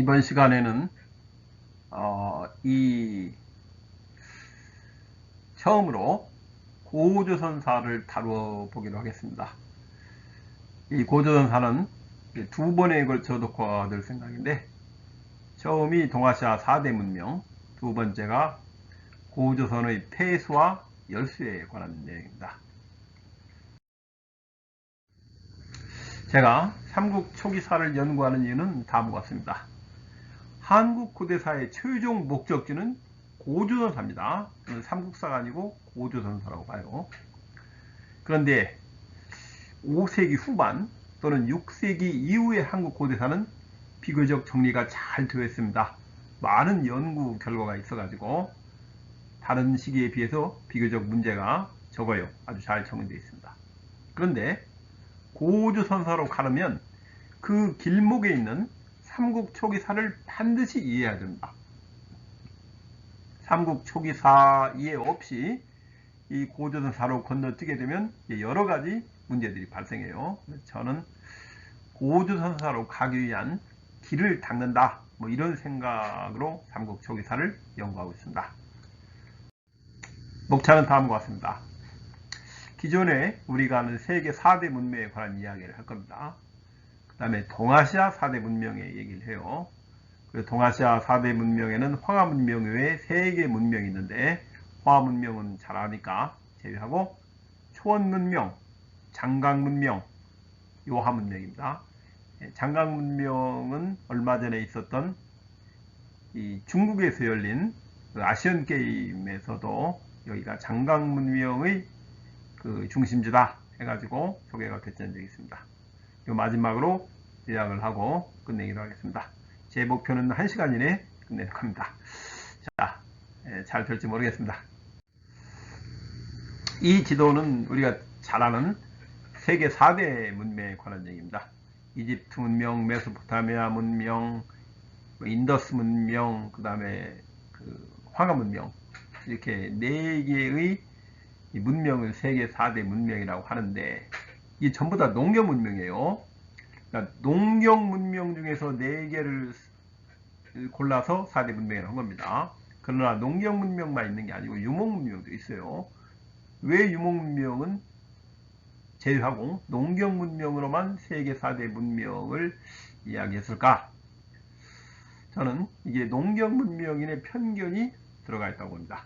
이번 시간에는 이 처음으로 고조선사를 다뤄보기로 하겠습니다. 이 고조선사는 두 번에 걸쳐 녹화될 생각인데, 처음이 동아시아 4대 문명, 두 번째가 고조선의 폐수와 열수에 관한 내용입니다. 제가 삼국 초기사를 연구하는 이유는 다음과 같습니다. 한국 고대사의 최종 목적지는 고조선사입니다. 삼국사가 아니고 고조선사라고 봐요. 그런데 5세기 후반 또는 6세기 이후의 한국 고대사는 비교적 정리가 잘 되어 있습니다. 많은 연구 결과가 있어가지고 다른 시기에 비해서 비교적 문제가 적어요. 아주 잘 정리되어 있습니다. 그런데 고조선사로 가려면 그 길목에 있는 삼국 초기사를 반드시 이해해야 됩니다. 삼국 초기사 이해 없이 이 고조선사로 건너뛰게 되면 여러 가지 문제들이 발생해요. 저는 고조선사로 가기 위한 길을 닦는다, 이런 생각으로 삼국 초기사를 연구하고 있습니다. 목차는 다음과 같습니다. 기존에 우리가 아는 세계 4대 문명에 관한 이야기를 할 겁니다. 그 다음에 동아시아 4대 문명의 얘기를 해요. 동아시아 4대 문명에는 황하 문명 외에 3개 문명이 있는데, 황하 문명은 잘 아니까 제외하고 초원 문명, 장강 문명, 요하 문명입니다. 장강 문명은 얼마 전에 있었던 이 중국에서 열린 그 아시안 게임에서도 여기가 장강 문명의 그 중심지다 해가지고 소개가 됐던 적이 있습니다. 마지막으로 요약을 하고 끝내기로 하겠습니다. 제 목표는 1시간 이내에 끝내려고 합니다. 자, 잘 될지 모르겠습니다. 이 지도는 우리가 잘 아는 세계 4대 문명에 관한 얘기입니다. 이집트 문명, 메소포타미아 문명, 인더스 문명, 그 다음에 황하 문명, 이렇게 4개의 문명을 세계 4대 문명이라고 하는데, 이 전부 다 농경 문명이에요. 그러니까 농경 문명 중에서 4개를 골라서 4대 문명이라고 한 겁니다. 그러나 농경 문명만 있는 게 아니고 유목 문명도 있어요. 왜 유목 문명은 제외하고 농경 문명으로만 세계 4대 문명을 이야기했을까? 저는 이게 농경 문명인의 편견이 들어가 있다고 봅니다.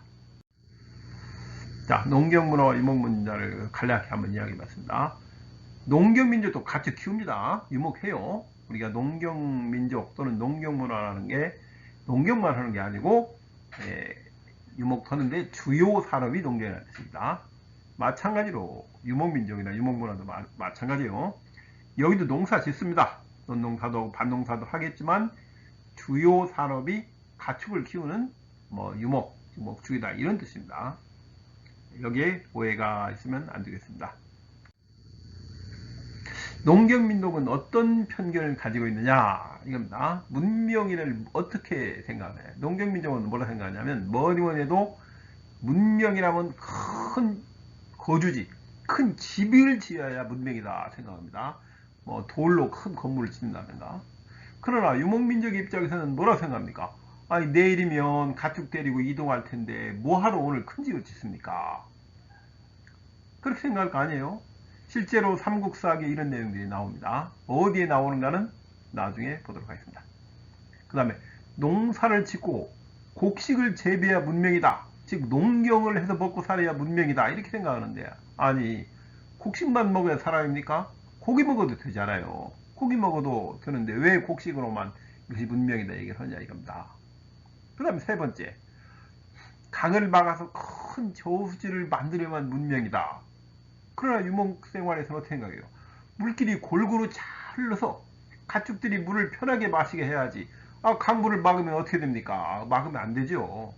자, 농경 문화와 유목 문화를 간략히 한번 이야기해 봤습니다. 농경 민족도 같이 키웁니다. 유목해요. 우리가 농경 민족 또는 농경 문화라는 게 농경만 하는 게 아니고 유목도 하는데 주요 산업이 농경이라는 뜻입니다. 마찬가지로 유목민족이나 유목문화도 마찬가지예요. 여기도 농사 짓습니다. 논농사도 반농사도 하겠지만 주요 산업이 가축을 키우는 유목주의다, 이런 뜻입니다. 여기에 오해가 있으면 안 되겠습니다. 농경민족은 어떤 편견을 가지고 있느냐, 이겁니다. 문명인을 어떻게 생각해? 농경민족은 뭐라 생각하냐면, 뭐니뭐니 해도 문명이라면 큰 거주지, 큰 집을 지어야 문명이다 생각합니다. 돌로 큰 건물을 짓는다든가. 그러나 유목민족의 입장에서는 뭐라 생각합니까? 아니, 내일이면 가축 데리고 이동할 텐데 뭐하러 오늘 큰 집을 짓습니까? 그렇게 생각할 거 아니에요? 실제로 삼국사기에 이런 내용들이 나옵니다. 어디에 나오는가는 나중에 보도록 하겠습니다. 그 다음에 농사를 짓고 곡식을 재배해야 문명이다, 즉 농경을 해서 먹고 살아야 문명이다, 이렇게 생각하는데, 아니, 곡식만 먹어야 사람입니까? 고기 먹어도 되잖아요. 고기 먹어도 되는데 왜 곡식으로만 이것이 문명이다 얘기를 하냐 이겁니다. 그 다음에 세 번째, 강을 막아서 큰 저수지를 만들어야만 문명이다. 그러나 유목생활에서는 어떻게 생각해요? 물길이 골고루 잘 흘러서 가축들이 물을 편하게 마시게 해야지. 강물을 막으면 어떻게 됩니까? 막으면 안 되죠.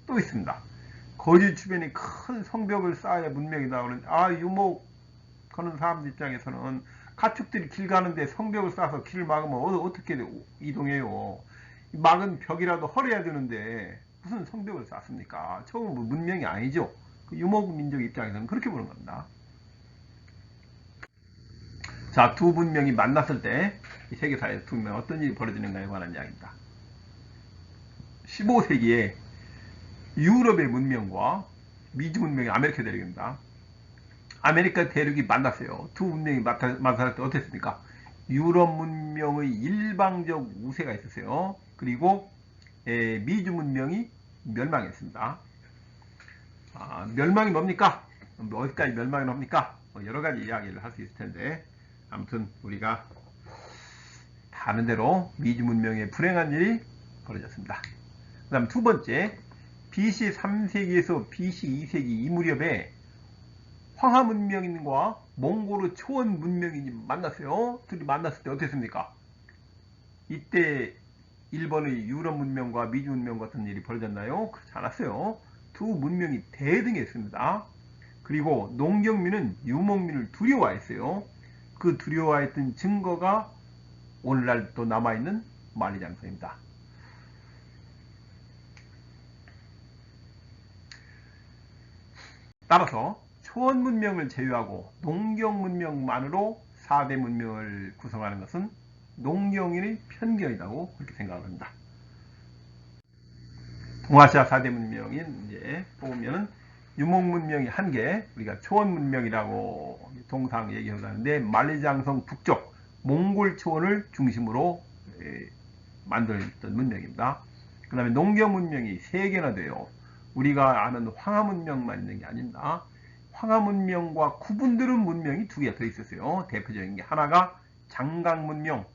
또 있습니다. 거리 주변에 큰 성벽을 쌓아야 문명이다 그러는, 유목 하는 사람들 입장에서는 가축들이 길 가는데 성벽을 쌓아서 길을 막으면 어떻게 이동해요? 막은 벽이라도 헐어야 되는데 무슨 성벽을 쌓습니까? 저건 문명이 아니죠. 유목 민족 입장에서는 그렇게 보는 겁니다. 자, 두 문명이 만났을 때 이 세계사에서 두 문명 어떤 일이 벌어지는가에 관한 이야기입니다. 15세기에 유럽의 문명과 미주 문명의 아메리카 대륙입니다. 아메리카 대륙이 만났어요. 두 문명이 만났을 때 어땠습니까? 유럽 문명의 일방적 우세가 있었어요. 그리고 미주 문명이 멸망했습니다. 멸망이 뭡니까? 어디까지 멸망이 뭡니까? 여러 가지 이야기를 할 수 있을 텐데, 아무튼 우리가 다른 대로 미주 문명의 불행한 일이 벌어졌습니다. 그 다음 두 번째, BC 3세기에서 BC 2세기 이 무렵에 황하 문명인과 몽골의 초원 문명인이 만났어요. 둘이 만났을 때 어땠습니까? 이때 일본의 유럽 문명과 미주 문명 같은 일이 벌어졌나요? 그렇지 않았어요. 두 문명이 대등했습니다. 그리고 농경민은 유목민을 두려워했어요. 그 두려워했던 증거가 오늘날 또 남아있는 만리장성입니다. 따라서 초원 문명을 제외하고 농경 문명만으로 4대 문명을 구성하는 것은 농경인의 편견이라고 그렇게 생각합니다. 동아시아 4대 문명인 이제 보면은 유목 문명이 한 개, 우리가 초원 문명이라고 통상 얘기하는데 만리장성 북쪽 몽골 초원을 중심으로 만들었던 문명입니다. 그 다음에 농경 문명이 3개나 돼요. 우리가 아는 황하 문명만 있는 게 아닙니다. 황하 문명과 구분되는 문명이 2개가 더 있었어요. 대표적인 게 하나가 장강 문명,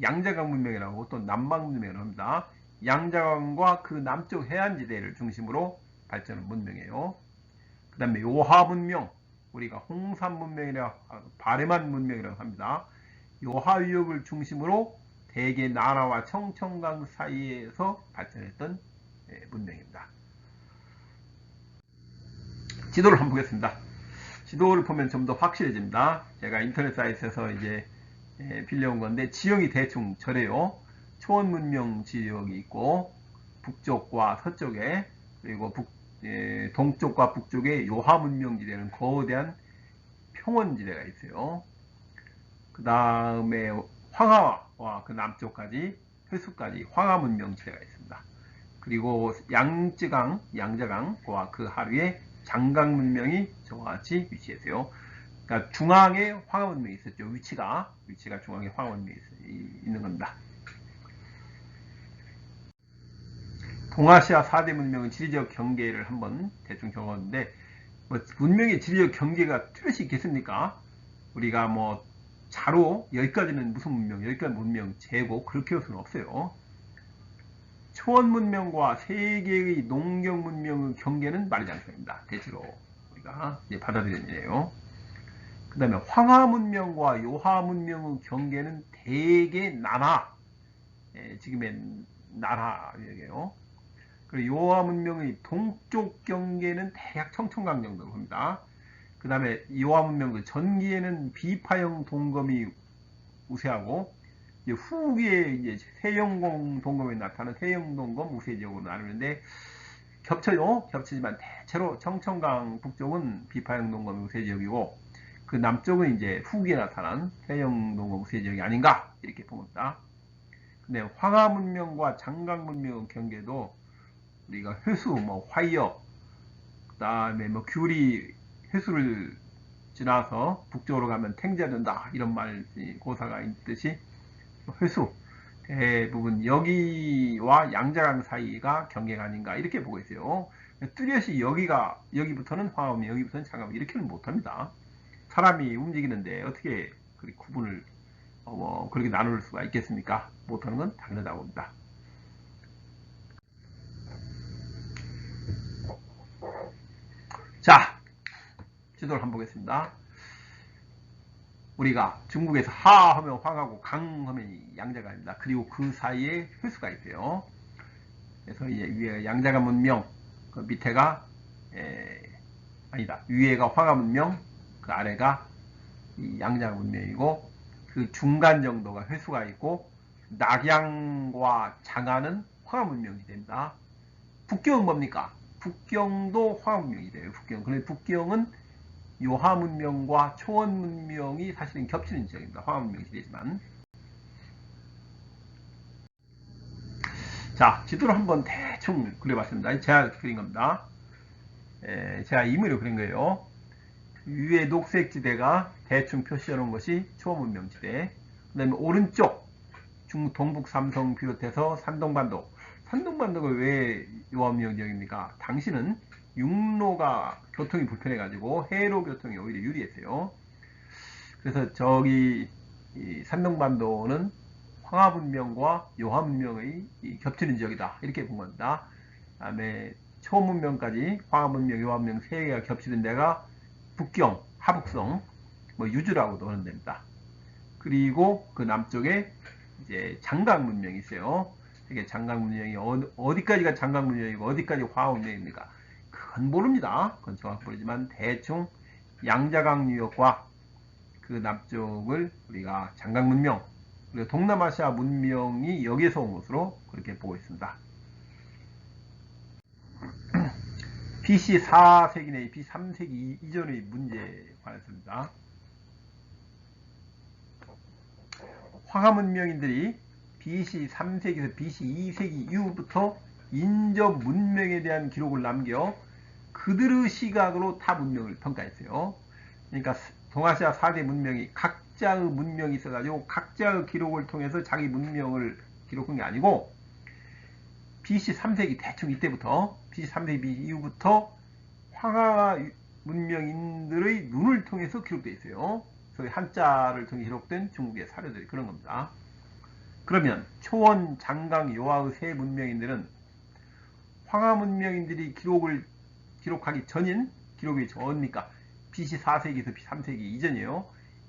양자강 문명이라고 또 남방 문명이라고 합니다. 양자강과 그 남쪽 해안지대를 중심으로 발전한 문명이에요. 그 다음에 요하 문명, 우리가 홍산 문명이라 바레만 문명이라고 합니다. 요하 위역을 중심으로 대개 나라와 청천강 사이에서 발전했던 문명입니다. 지도를 한번 보겠습니다. 지도를 보면 좀 더 확실해집니다. 제가 인터넷 사이트에서 이제 빌려온 건데 지형이 대충 저래요. 초원 문명 지역이 있고 북쪽과 서쪽에 그리고 동쪽과 북쪽에 요하 문명지대는 거대한 평원지대가 있어요. 그 다음에 황하와 그 남쪽까지 회수까지 황하 문명지대가 있습니다. 그리고 양자강과 그 하류에 장강 문명이 저와 같이 위치했어요. 그러니까 중앙에 황하 문명이 있었죠. 위치가 중앙에 황하 문명이 있는 겁니다. 동아시아 4대 문명은 지리적 경계를 한번 대충 적었는데 뭐 문명의 지리적 경계가 뚜렷이 있겠습니까? 우리가 뭐 자로 여기까지는 무슨 문명, 여기까지 문명 재고 그렇게 할 수는 없어요. 초원 문명과 세계의 농경 문명의 경계는 만리장성입니다. 대체로 우리가 이제 받아들이는 일이에요. 그 다음에 황하 문명과 요하 문명의 경계는 대개 나라, 지금의 나라 얘기예요. 그리고 요하 문명의 동쪽 경계는 대략 청천강 정도 합니다. 그 다음에 요하 문명의 전기에는 비파형 동검이 우세하고 후기에 이제 세형공 동검에 나타나는 세형 동검 우세 지역으로 나누는데 겹쳐요. 겹치지만 대체로 청천강 북쪽은 비파형 동검 우세 지역이고 그 남쪽은 이제 후기에 나타난 세형 동검 우세 지역이 아닌가 이렇게 봅니다. 근데 황하 문명과 장강 문명 경계도 우리가 회수, 뭐 화이어, 그다음에 뭐 귤이 회수를 지나서 북쪽으로 가면 탱자된다 이런 말 고사가 있듯이 회수 대부분 여기와 양자강 사이가 경계가 아닌가 이렇게 보고 있어요. 뚜렷이 여기부터는 화음, 여기부터는 장암 이렇게는 못합니다. 사람이 움직이는데 어떻게 그렇게 구분을 그렇게 나눌 수가 있겠습니까? 못하는 건 당연하다고 봅니다. 자, 지도를 한번 보겠습니다. 우리가 중국에서 하 하면 황하고 강 하면 양자강입니다. 그리고 그 사이에 회수가 있어요. 그래서 이제 위에 양자강 문명, 그 밑에가 아니다. 위에가 황하 문명, 그 아래가 이 양자강 문명이고 그 중간 정도가 회수가 있고 낙양과 장안은 황하 문명이 됩니다. 북경은 뭡니까? 북경도 황하 문명이 돼요. 북경. 그런데 북경은 요하 문명과 초원 문명이 사실은 겹치는 지역입니다. 황하 문명 시대지만. 자, 지도를 한번 대충 그려봤습니다. 제가 그린 겁니다. 제가 임의로 그린 거예요. 위에 녹색 지대가 대충 표시해 놓은 것이 초원문명지대. 그 다음에 오른쪽 동북 삼성 비롯해서 산동반도. 산동반도가 왜 요합령 지역입니까? 당시는 육로가 교통이 불편해 가지고 해로 교통이 오히려 유리했어요. 그래서 저기 산동반도는 황하문명과 요하문명의 겹치는 지역이다, 이렇게 본 겁니다. 그 다음에 초문명까지 황하문명, 요하문명 세 개가 겹치는 데가 북경, 하북성, 뭐 유주라고도 하는 데입니다. 그리고 그 남쪽에 이제 장강문명이 있어요. 이게 장강문명이 어디까지가 장강문명이고 어디까지 황하문명입니까? 그건 모릅니다. 그건 정확히 모르지만 대충 양자강 유역과 그 남쪽을 우리가 장강문명, 그리고 동남아시아 문명이 여기에서 온 것으로 그렇게 보고 있습니다. BC 4세기 내 BC 3세기 이전의 문제에 관해서입니다. 황하문명인들이 BC 3세기에서 BC 2세기 이후부터 인접 문명에 대한 기록을 남겨 그들의 시각으로 타 문명을 평가했어요. 그러니까 동아시아 4대 문명이 각자의 문명이 있어가지고 각자의 기록을 통해서 자기 문명을 기록한 게 아니고 BC 3세기 대충 이때부터 BC 3세기 이후부터 황하 문명인들의 눈을 통해서 기록되어 있어요. 소위 한자를 통해 기록된 중국의 사료들이 그런 겁니다. 그러면 초원, 장강, 요하의 세 문명인들은 황하 문명인들이 기록하기 전인 기록이 전입니까? BC 4세기에서 BC 3세기 이전이에요.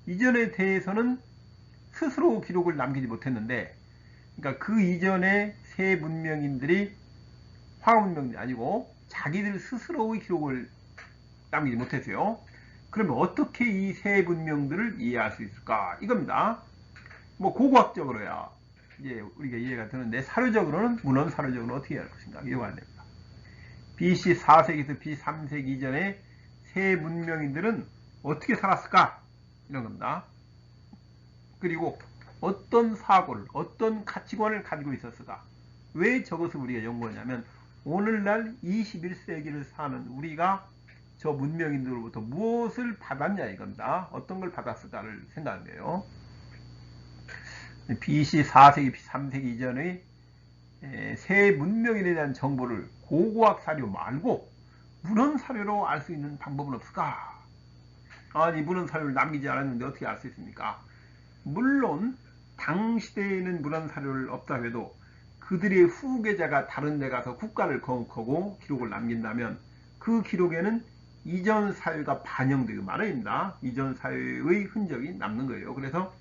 이전에 대해서는 스스로 기록을 남기지 못했는데, 그러니까 그 이전에 세 문명인들이 황하 문명이 아니고 자기들 스스로의 기록을 남기지 못했어요. 그러면 어떻게 이 세 문명들을 이해할 수 있을까? 이겁니다. 뭐 고고학적으로야 이제 우리가 이해가 되는데 사료적으로는 문헌 사료적으로 어떻게 할 것인가 이해가 안 됩니다. BC 4세기에서 BC 3세기 이전에 세 문명인들은 어떻게 살았을까? 이런 겁니다. 그리고 어떤 사고를, 어떤 가치관을 가지고 있었을까? 왜 저것을 우리가 연구하냐면 오늘날 21세기를 사는 우리가 저 문명인들로부터 무엇을 받았냐 이겁니다. 어떤 걸 받았을까를 생각하는 거예요. BC 4세기, BC 3세기 이전의 새 문명인에 대한 정보를 고고학 사료 말고 문헌 사료로 알 수 있는 방법은 없을까? 아니, 문헌 사료를 남기지 않았는데 어떻게 알 수 있습니까? 물론 당시대에는 문헌 사료를 없다 해도 그들의 후계자가 다른 데 가서 국가를 거역하고 기록을 남긴다면 그 기록에는 이전 사회가 반영되고 말입니다. 이전 사회의 흔적이 남는 거예요. 그래서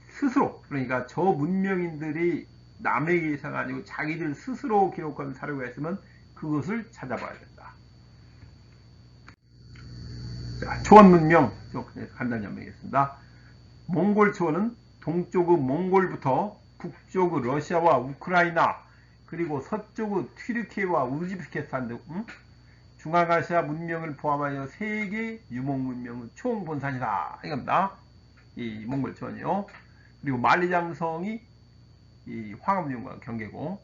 스스로, 그러니까 저 문명인들이 남에게 의사가 아니고 자기들 스스로 기록한 사료가 있으면 그것을 찾아봐야 된다. 자, 초원 문명 좀 간단히 설명하겠습니다. 몽골 초원은 동쪽의 몽골부터 북쪽의 러시아와 우크라이나, 그리고 서쪽의 튀르키예와 우즈베키스탄 등 중앙아시아 문명을 포함하여 세계 유목 문명의 총본산이다 이겁니다. 이 몽골 초원이요. 그리고 만리장성이 이 황하문명과 경계고,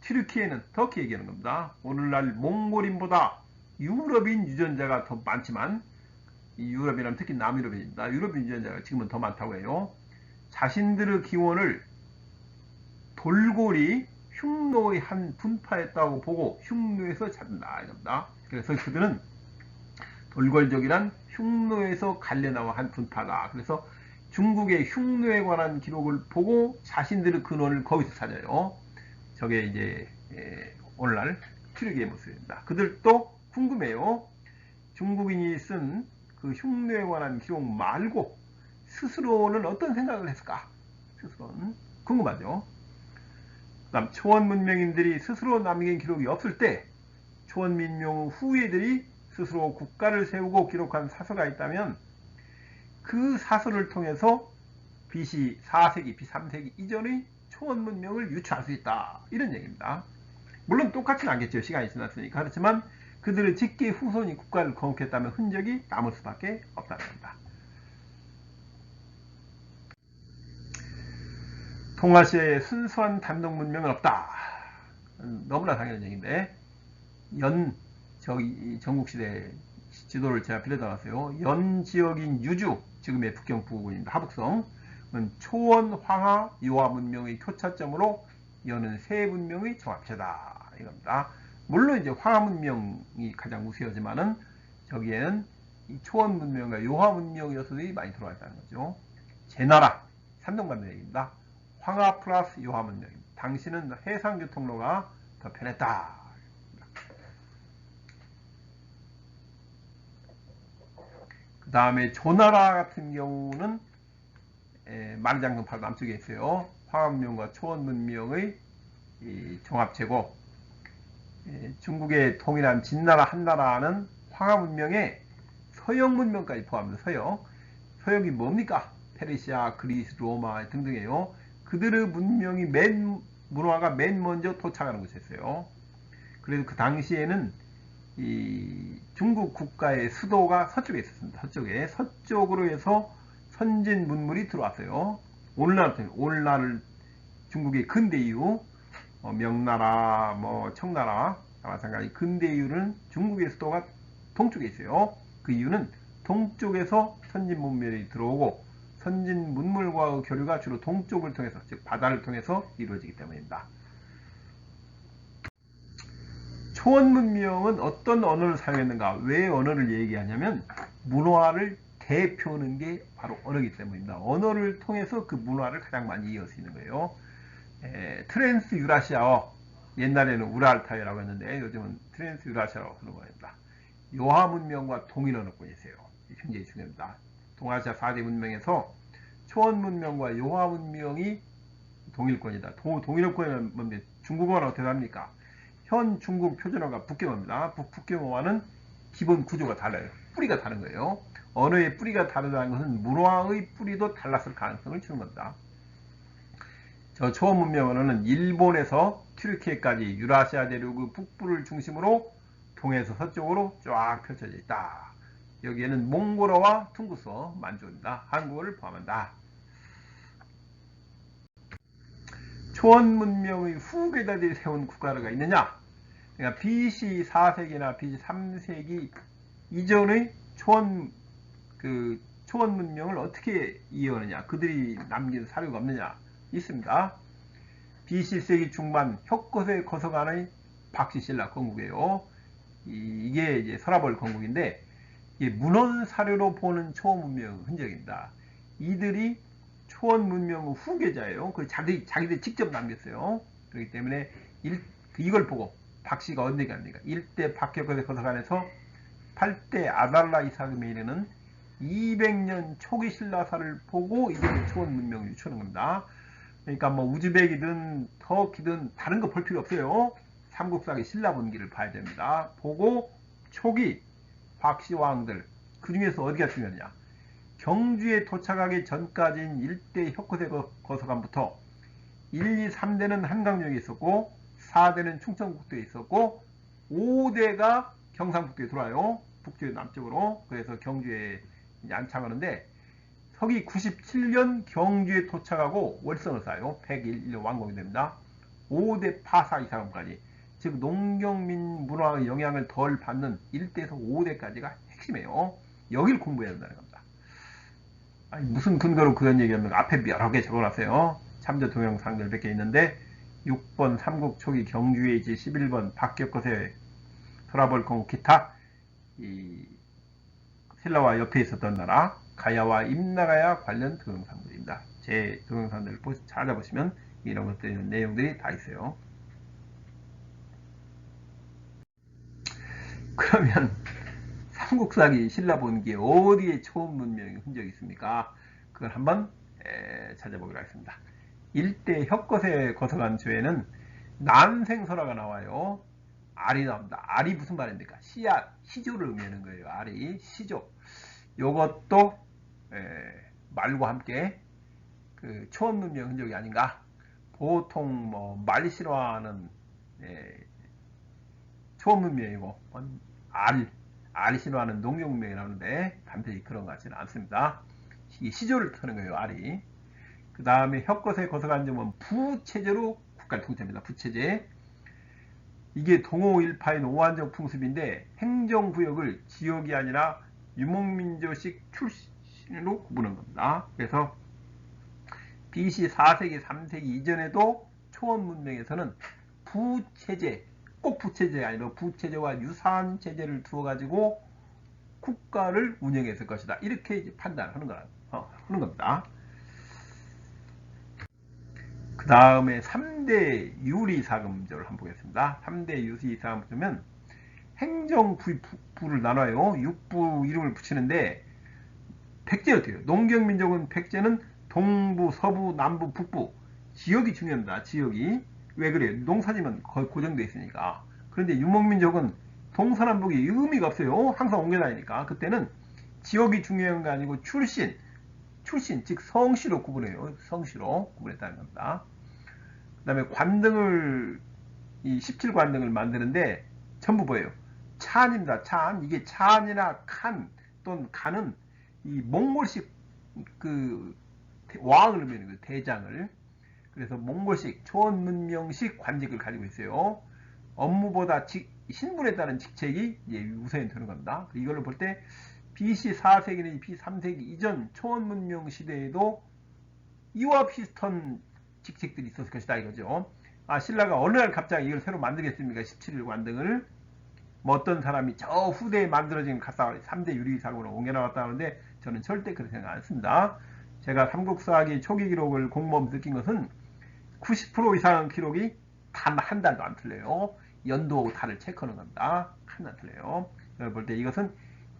튀르키예는 터키 얘기하는 겁니다. 오늘날 몽골인보다 유럽인 유전자가 더 많지만, 이 유럽이라면 특히 남유럽인입니다. 유럽인 유전자가 지금은 더 많다고 해요. 자신들의 기원을 돌고리 흉노의 한 분파였다고 보고 흉노에서 찾는다 이겁니다. 그래서 그들은 돌궐족이란 흉노에서 갈려나와 한 분파다. 그래서 중국의 흉노에 관한 기록을 보고 자신들의 근원을 거기서 찾아요. 저게 이제 오늘날 튀르키예 모습입니다. 그들도 궁금해요. 중국인이 쓴 그 흉노에 관한 기록 말고 스스로는 어떤 생각을 했을까? 스스로는 궁금하죠. 그다음 초원 문명인들이 스스로 남긴 기록이 없을 때 초원 민족 후예들이 스스로 국가를 세우고 기록한 사서가 있다면 그 사서를 통해서 BC 4세기, BC 3세기 이전의 초원 문명을 유추할 수 있다. 이런 얘기입니다. 물론 똑같지는 않겠죠. 시간이 지났으니까. 그렇지만 그들의 직계 후손이 국가를 건국했다면 흔적이 남을 수밖에 없다는 겁니다. 동아시아에 순수한 단독 문명은 없다. 너무나 당연한 얘기인데, 저기 전국시대 지도를 제가 빌려다 놨어요. 연 지역인 유주, 지금의 북경 부근입니다. 하북성. 초원 황하 요하 문명의 교차점으로 연은 세 문명의 종합체다. 이겁니다. 물론 이제 황하 문명이 가장 우세하지만은 저기에는 이 초원 문명과 요하 문명 요소들이 많이 들어와 있다는 거죠. 제나라, 산동반도 얘기입니다. 황하 플러스 요하 문명입니다. 당시는 해상교통로가 더 편했다. 그 다음에 조나라 같은 경우는 만장성 바로 남쪽에 있어요. 황하문명과 초원문명의 종합체고, 중국의 동일한 진나라 한나라는 황하문명에 서역문명까지 포함합니다. 서역이 뭡니까? 페르시아, 그리스, 로마 등등이에요. 그들의 문명이 문화가 맨 먼저 도착하는 곳이었어요. 그래서 그 당시에는 이 중국 국가의 수도가 서쪽에 있었습니다. 서쪽으로 해서 선진 문물이 들어왔어요. 오늘날 중국의 근대 이후 명나라, 청나라 마찬가지 근대 이후는 중국의 수도가 동쪽에 있어요. 그 이유는 동쪽에서 선진 문물이 들어오고 선진 문물과의 교류가 주로 동쪽을 통해서, 즉 바다를 통해서 이루어지기 때문입니다. 초원 문명은 어떤 언어를 사용했는가? 왜 언어를 얘기하냐면 문화를 대표하는 게 바로 언어이기 때문입니다. 언어를 통해서 그 문화를 가장 많이 이어갈 수 있는 거예요. 트랜스 유라시아어, 옛날에는 우랄타이라고 했는데 요즘은 트랜스 유라시아어로 하는 겁니다. 요하 문명과 동일 언어권이 있어요. 굉장히 중요합니다. 동아시아 4대 문명에서 초원 문명과 요하 문명이 동일권이다. 동일권은 뭔데? 중국어는 어떻게 합니까? 현 중국 표준어가 북경어입니다. 북경어와는 기본 구조가 달라요. 뿌리가 다른 거예요. 언어의 뿌리가 다르다는 것은 문화의 뿌리도 달랐을 가능성을 주는 겁니다. 저 초원 문명 언어는 일본에서 튀르키예까지 유라시아 대륙의 북부를 중심으로 동해에서 서쪽으로 쫙 펼쳐져 있다. 여기에는 몽골어와 퉁구스어, 만주어입니다. 한국어를 포함한다. 초원 문명의 후계자들이 세운 국가가 있느냐? 그러니까 BC 4세기나 BC 3세기 이전의 초원 문명을 어떻게 이해하느냐? 그들이 남긴 사료가 없느냐? 있습니다. BC 세기 중반 혁것의 거서간의 박시신라 건국이에요. 이게 이제 서라벌 건국인데, 이게 문헌 사료로 보는 초원 문명 흔적입니다. 이들이 초원 문명의 후계자예요. 자기들이 직접 남겼어요. 그렇기 때문에 이걸 보고 박씨가 언제 갑니까? 1대 박혁거의 거서관에서 8대 아달라 이사금에 이르는 200년 초기 신라사를 보고 이게 초원 문명을 유추하는 겁니다. 그러니까 우즈벡이든 터키든 다른 거 볼 필요 없어요. 삼국사기 신라분기를 봐야 됩니다. 보고 초기 박씨 왕들, 그 중에서 어디가 중요하냐? 경주에 도착하기 전까지인 1대 혁거세 거서관부터 1, 2, 3대는 한강역에 있었고 4대는 충청북도에 있었고 5대가 경상북도에 들어와요. 북쪽 남쪽으로. 그래서 경주에 안착하는데 서기 97년 경주에 도착하고 월성을 쌓아요. 101년 완공이 됩니다. 5대 파사 이사람까지, 즉 농경민 문화의 영향을 덜 받는 1대에서 5대까지가 핵심이에요. 여길 공부해야 된다는 겁니다. 아니, 무슨 근거로 그런 얘기합니까? 앞에 여러 개 적어놨어요. 참조 동영상들 몇 개 있는데 6번 삼국 초기 경주의지, 11번 박격거세 서라벌 건국 기타, 이 신라와 옆에 있었던 나라 가야와 임나가야 관련 동영상들입니다. 제 동영상들을 찾아보시면 이런 것들 내용들이 다 있어요. 그러면 삼국사기 신라본기에 어디에 초원 문명의 흔적이 있습니까? 그걸 한번 찾아보기로 하겠습니다. 일대 혁거세 거서관 조에는 난생설화가 나와요. 알이 나옵니다. 알이 무슨 말입니까? 씨앗, 시조를 의미하는 거예요. 알이, 시조. 요것도 말과 함께 그 초원 문명 흔적이 아닌가? 보통 말 싫어하는 초원 문명이고 알이 싫어하는 농경 문명이 나오는데 반드시 그런 것 같지는 않습니다. 시조를 터는 거예요. 알이. 그 다음에 혁것에 거서간 점은 부체제로 국가를 통치합니다. 부체제. 이게 동호일파인 오한정 풍습인데 행정구역을 지역이 아니라 유목민조식 출신으로 구분한 겁니다. 그래서 BC 4세기, 3세기 이전에도 초원 문명에서는 부체제, 꼭 부체제가 아니라 부체제와 유사한 체제를 두어 가지고 국가를 운영했을 것이다. 이렇게 판단하는 겁니다. 그 다음에 3대 유리사금조를 한번 보겠습니다. 3대 유리사금조면 행정부를 나눠요. 6부 이름을 붙이는데 백제였대요. 농경민족은 백제는 동부, 서부, 남부, 북부 지역이 중요합니다. 지역이. 왜 그래요? 농사지면 거의 고정되어 있으니까. 그런데 유목민족은 동서남북이 의미가 없어요. 항상 옮겨다니니까. 그때는 지역이 중요한 거 아니고 출신, 즉 성씨로 구분해요. 성씨로 구분했다는 겁니다. 그 다음에 관등을, 이 17관등을 만드는데 전부 뭐예요? 찬입니다. 찬. 이게 찬이나 칸 또는 간은 이 몽골식 그 왕을 의미하는 거예요. 대장을. 그래서 몽골식 초원문명식 관직을 가지고 있어요. 업무보다 신분에 따른 직책이 우선이 되는 겁니다. 이걸로 볼 때 BC 4세기는 BC 3세기 이전 초원문명 시대에도 이와 비슷한 직책들이 있었을 것이다 이거죠. 신라가 어느 날 갑자기 이걸 새로 만들겠습니까? 17일 관등을. 뭐 어떤 사람이 저 후대에 만들어진 갔다 3대 유리사금으로 옮겨나왔다 하는데 저는 절대 그렇게 생각 안 했습니다. 제가 삼국사기 초기 기록을 공부하면서 느낀 것은 90% 이상 기록이 단 한 달도 안 틀려요. 연도하고 달을 체크하는 겁니다. 하나 틀려요. 볼 때 이것은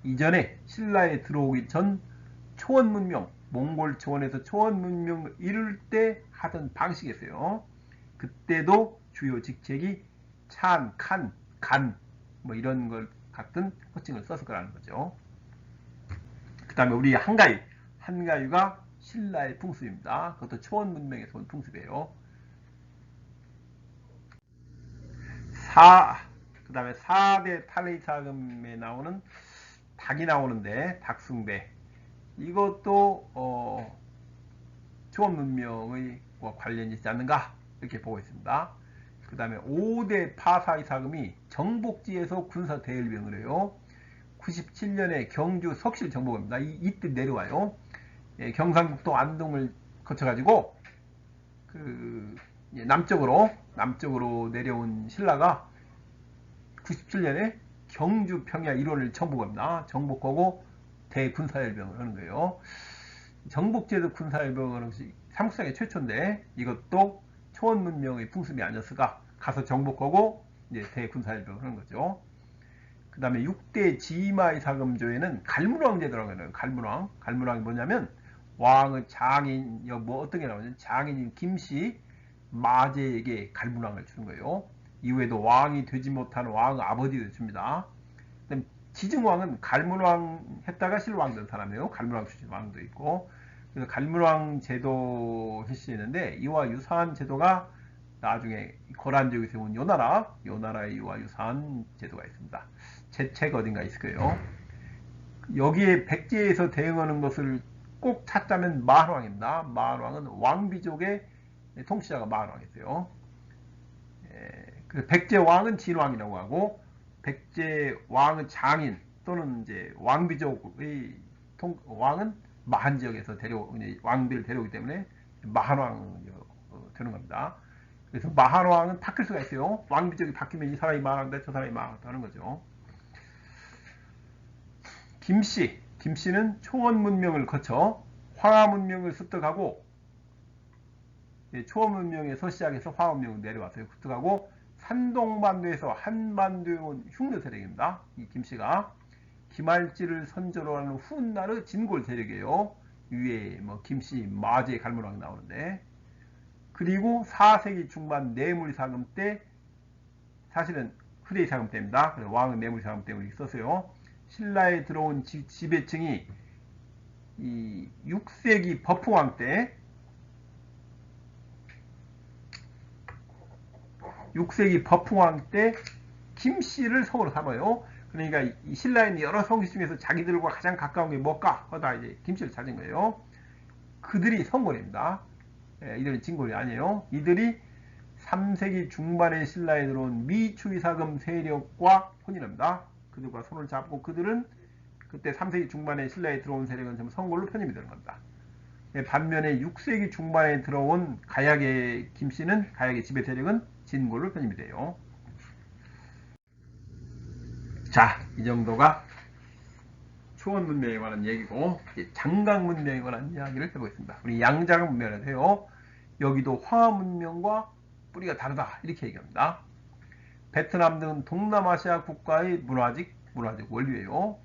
이전에 신라에 들어오기 전 초원문명, 몽골 초원에서 초원문명을 이룰 때 하던 방식이었어요. 그때도 주요 직책이 찬, 칸, 간 뭐 이런 걸 같은 호칭을 썼을 거라는 거죠. 그 다음에 우리 한가위가 신라의 풍습입니다. 그것도 초원문명에서 온 풍습이에요. 그 다음에 4대 탈레이사금에 나오는 닭이 나오는데 닭숭배 이것도 초원문명과 관련이 있지 않는가 이렇게 보고 있습니다. 그 다음에 5대 파사이사금이 정복지에서 군사 대열병을 해요. 97년에 경주 석실 정복입니다. 이때 내려와요. 경상북도 안동을 거쳐가지고 남쪽으로 내려온 신라가 97년에 경주 평야 1호를 정복합니다. 정복하고 대군사열병을 하는 거예요. 정복지에서 군사열병을 하는 것이 삼국사의 최초인데 이것도 초원문명의 풍습이 아니었을까? 가서 정복하고 이제 대군사열병을 하는 거죠. 그 다음에 6대 지마의 사금조에는 갈문왕 제도라고 해요. 갈문왕이 뭐냐면 왕의 장인, 뭐 어떤 게 나오냐면 장인인 김씨, 마제에게 갈문왕을 주는 거예요. 이후에도 왕이 되지 못한 왕의 아버지를 줍니다. 지증왕은 갈문왕 했다가 실왕 된 사람이에요. 갈문왕 출신 왕도 있고. 그래서 갈문왕 제도 실시했는데 이와 유사한 제도가 나중에 거란족이 세운 요나라의 이와 유사한 제도가 있습니다. 제 책 어딘가 있을 거예요. 여기에 백제에서 대응하는 것을 꼭 찾자면 마한왕입니다. 마한왕은 왕비족의 통치자가 마한왕이었어요. 백제왕은 진왕이라고 하고 백제왕의 장인 또는 이제 왕비족의 왕은 마한 지역에서 왕비를 데려오기 때문에 마한왕 되는 겁니다. 그래서 마한왕은 바뀔 수가 있어요. 왕비족이 바뀌면 이 사람이 마한왕다 저 사람이 마한왕다 하는 거죠. 김씨는 초원문명을 거쳐 황하문명을 습득하고 초원문명에서 시작해서 황하문명을 내려왔어요. 습득하고 산동반도에서 한반도에 온 흉노 세력입니다. 이 김씨가 김할지를 선조로 하는 훗날의 진골 세력이에요. 위에 뭐 김씨, 마제, 갈문왕이 나오는데 그리고 4세기 중반 뇌물사금 때 사실은 후대사금 때입니다. 왕은 뇌물사금 때문에 있었어요. 신라에 들어온 지배층이 이 6세기 버풍왕 때 6세기 버풍왕 때 김씨를 성으로 삼아요. 그러니까 이 신라에 있는 여러 성씨 중에서 자기들과 가장 가까운 게 뭘까 하다 이제 김씨를 찾은 거예요. 그들이 성골입니다. 이들은 진골이 아니에요. 이들이 3세기 중반에 신라에 들어온 미추이사금 세력과 혼인합니다. 그들과 손을 잡고 그들은 그때 3세기 중반에 신라에 들어온 세력은 전부 성골로 편입이 되는 겁니다. 반면에 6세기 중반에 들어온 가약의 김씨는 가약의 지배 세력은 진골로 편입이 돼요. 자, 이 정도가 초원 문명에 관한 얘기고 장강 문명에 관한 이야기를 해보겠습니다. 우리 양자강 문명을 해요. 여기도 황하 문명과 뿌리가 다르다 이렇게 얘기합니다. 베트남 등 동남아시아 국가의 문화적 원류예요.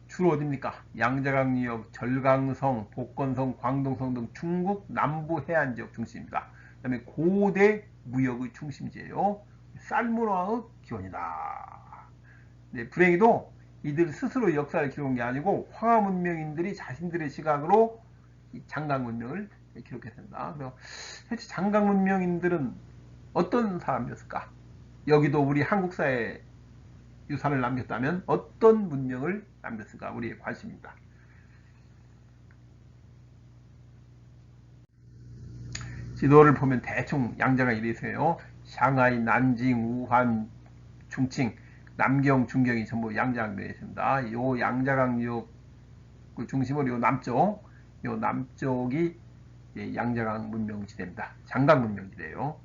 주로 어디입니까? 양자강 유역, 절강성, 복건성, 광동성 등 중국 남부 해안 지역 중심입니다. 그 다음에 고대 무역의 중심지예요. 쌀문화의 기원이다. 네, 불행히도 이들 스스로 역사를 기록한 게 아니고 황하 문명인들이 자신들의 시각으로 장강 문명을 기록했습니다. 그래서 실제 장강 문명인들은 어떤 사람이었을까? 여기도 우리 한국사에 유산을 남겼다면 어떤 문명을 남겼을까? 우리의 관심입니다. 지도를 보면 대충 양자가 이래 있어요. 샹하이, 난징, 우한, 중칭, 남경, 중경이 전부 양자강 되어 있습니다. 이 양자강 유역을 중심으로 요 남쪽이 양자강 문명지대입니다. 장강 문명지대예요.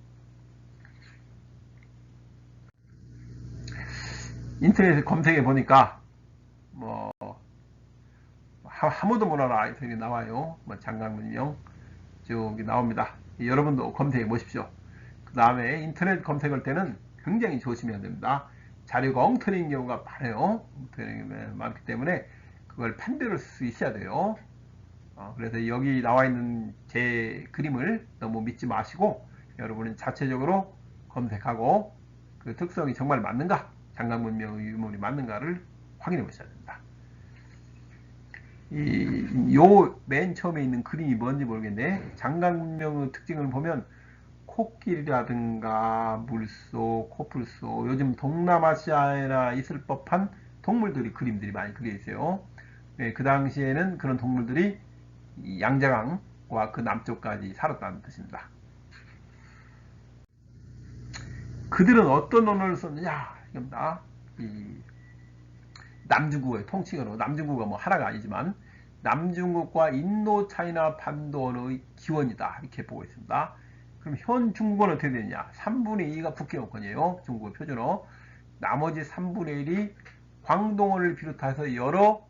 인터넷에 검색해 보니까 뭐 하모드 문화라 이렇게 나와요. 뭐 장강 문명 저기 나옵니다. 여러분도 검색해 보십시오. 그 다음에 인터넷 검색할 때는 굉장히 조심해야 됩니다. 자료가 엉터리인 경우가 많아요. 엉터리인 경우가 많기 때문에 그걸 판별을 쓸 수 있어야 돼요. 그래서 여기 나와 있는 제 그림을 너무 믿지 마시고 여러분은 자체적으로 검색하고 그 특성이 정말 맞는가, 장강 문명의 유물이 맞는가를 확인해 보셔야 됩니다. 요 맨 처음에 있는 그림이 뭔지 모르겠네. 장강 문명의 특징을 보면 코끼리라든가 물소, 코뿔소, 요즘 동남아시아에나 있을 법한 동물들이 그림들이 많이 그려 있어요. 그 당시에는 그런 동물들이 양자강과 그 남쪽까지 살았다는 뜻입니다. 그들은 어떤 언어를 썼느냐? 이겁니다. 남중국어의 통칭으로, 남중국어 뭐 하나가 아니지만 남중국과 인도 차이나 반도 언어의 기원이다 이렇게 보고 있습니다. 그럼 현 중국어는 어떻게 되느냐? 3분의 2가 북경어권이에요. 중국어 표준어. 나머지 3분의 1이 광동어를 비롯해서 여러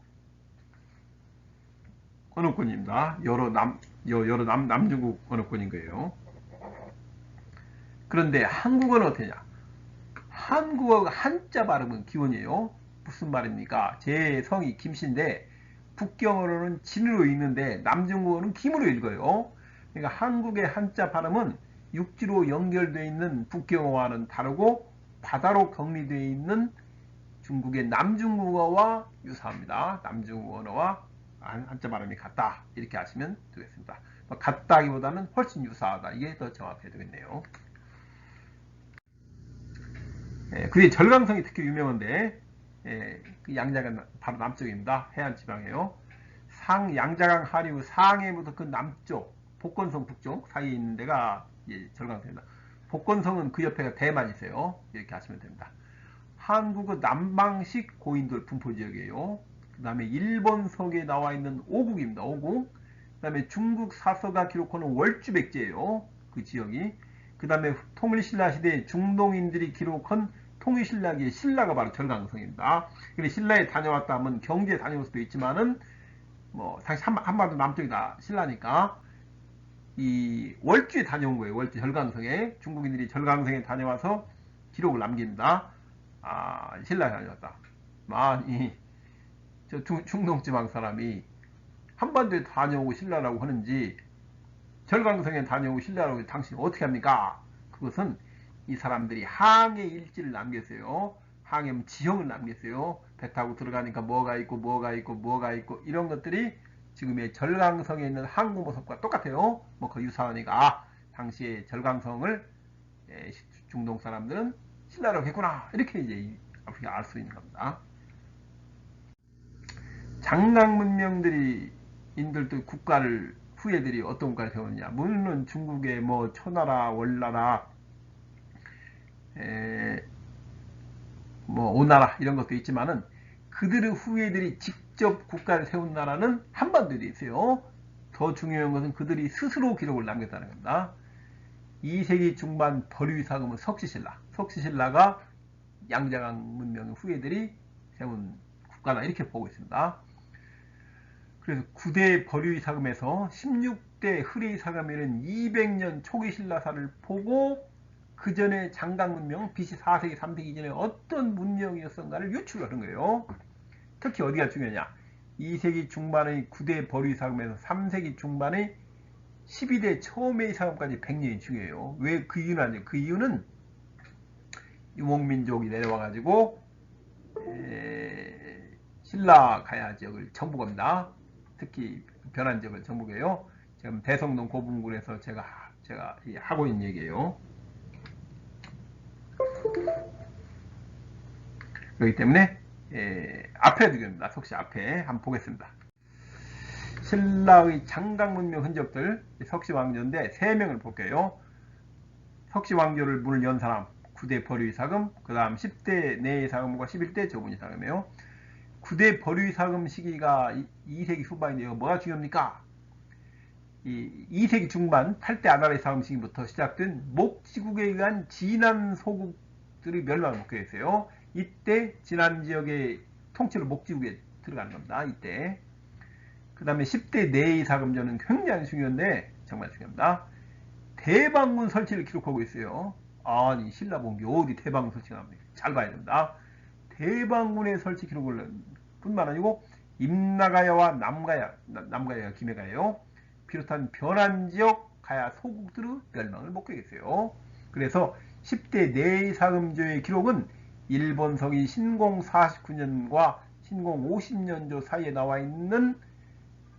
언어권입니다. 여러 남중국 언어권인 거예요. 그런데 한국어는 어떠냐? 한국어가 한자 발음은 기원이에요. 무슨 말입니까? 제 성이 김씨인데 북경어로는 진으로 읽는데 남중국어는 김으로 읽어요. 그러니까 한국의 한자 발음은 육지로 연결되어 있는 북경어와는 다르고 바다로 격리되어 있는 중국의 남중국어와 유사합니다. 남중국 언어와 한자 발음이 같다 이렇게 아시면 되겠습니다. 같다기보다는 훨씬 유사하다 이게 더 정확해야 되겠네요. 그게 절강성이 특히 유명한데 그 양자강 바로 남쪽입니다. 해안 지방이에요. 양자강 하류 상해부터 그 남쪽 복건성 북쪽 사이에 있는 데가 절강성입니다. 복건성은 그 옆에가 대만이 있어요. 이렇게 하시면 됩니다. 한국의 남방식 고인돌 분포지역이에요. 그 다음에 일본석에 나와 있는 오국입니다. 오국. 그 다음에 중국 사서가 기록하는 월주백제예요. 그 지역이. 그 다음에 통일신라 시대 중동인들이 기록한 통일신라기의 신라가 바로 절강성입니다. 근데 신라에 다녀왔다 하면 경제에 다녀올 수도 있지만은 뭐 당시 한반도 남쪽이다 신라니까 이 월주에 다녀온 거예요. 월주 절강성에 중국인들이 절강성에 다녀와서 기록을 남깁니다. 신라에 다녀왔다. 저 중동지방 사람이 한반도에 다녀오고 신라라고 하는지 절강성에 다녀오고 신라라고 당신 어떻게 합니까? 그것은 이 사람들이 항해 일지를 남겼어요. 항해 지형을 남겼어요. 배 타고 들어가니까 뭐가 있고 이런 것들이 지금의 절강성에 있는 항구 모습과 똑같아요. 뭐 그 유사하니까 당시에 절강성을 중동 사람들은 신라라고 했구나 이렇게 이제 알 수 있는 겁니다. 장강 문명들이 인들도 국가를 후예들이 어떤 국가를 세웠느냐. 물론 중국의 뭐 초나라, 월나라, 뭐 오나라 이런 것도 있지만은 그들의 후예들이 직접 국가를 세운 나라는 한반도에 있어요. 더 중요한 것은 그들이 스스로 기록을 남겼다는 겁니다. 2세기 중반 버류이사금은 석시신라. 석시신라가 양자강 문명의 후예들이 세운 국가다 이렇게 보고 있습니다. 그래서 9대 버류이사금에서 16대 흐레이사금에는 200년 초기 신라사를 보고 그 전에 장강 문명, BC 4세기, 3세기 이전에 어떤 문명이었던가를 유출하는 거예요. 특히 어디가 중요하냐? 2세기 중반의 9대 버류이사금에서 3세기 중반의 12대 처음의 이사금까지 100년이 중요해요. 왜 그 이유는 아니에요. 그 이유는 유목민족이 내려와가지고 신라 가야 지역을 정복합니다. 특히 변한 지역을 정복해요. 지금 대성동 고분군에서 제가 하고 있는 얘기예요. 그렇기 때문에 앞에 두겠습니다. 석시 앞에 한번 보겠습니다. 신라의 장강문명 흔적들, 석시왕조인데 3명을 볼게요. 석시왕조를 문을 연 사람 9대 버류이사금, 그 다음 10대 내이사금과 11대 조분이사금이에요. 9대 버류이사금 시기가 2세기 후반인데요. 뭐가 중요합니까? 2세기 중반 8대 아나라이사금 시기부터 시작된 목지국에 의한 진한 소국들이 멸망을 목격했어요. 이때 진한 지역의 통치로 목지국에 들어가는 겁니다. 이때. 그 다음에 10대 내이사금전은 굉장히 중요한데 정말 중요합니다. 대방군 설치를 기록하고 있어요. 아니 신라본기 어디 대방군 설치합니까? 잘 봐야 됩니다. 대방군의 설치 기록을 뿐만 아니고 임나가야와 남가야, 김해가야요. 비롯한 변한 지역 가야 소국들의 멸망을 목격했어요. 그래서 10대 내이사금조의 기록은 일본 서기 신공 49년과 신공 50년조 사이에 나와 있는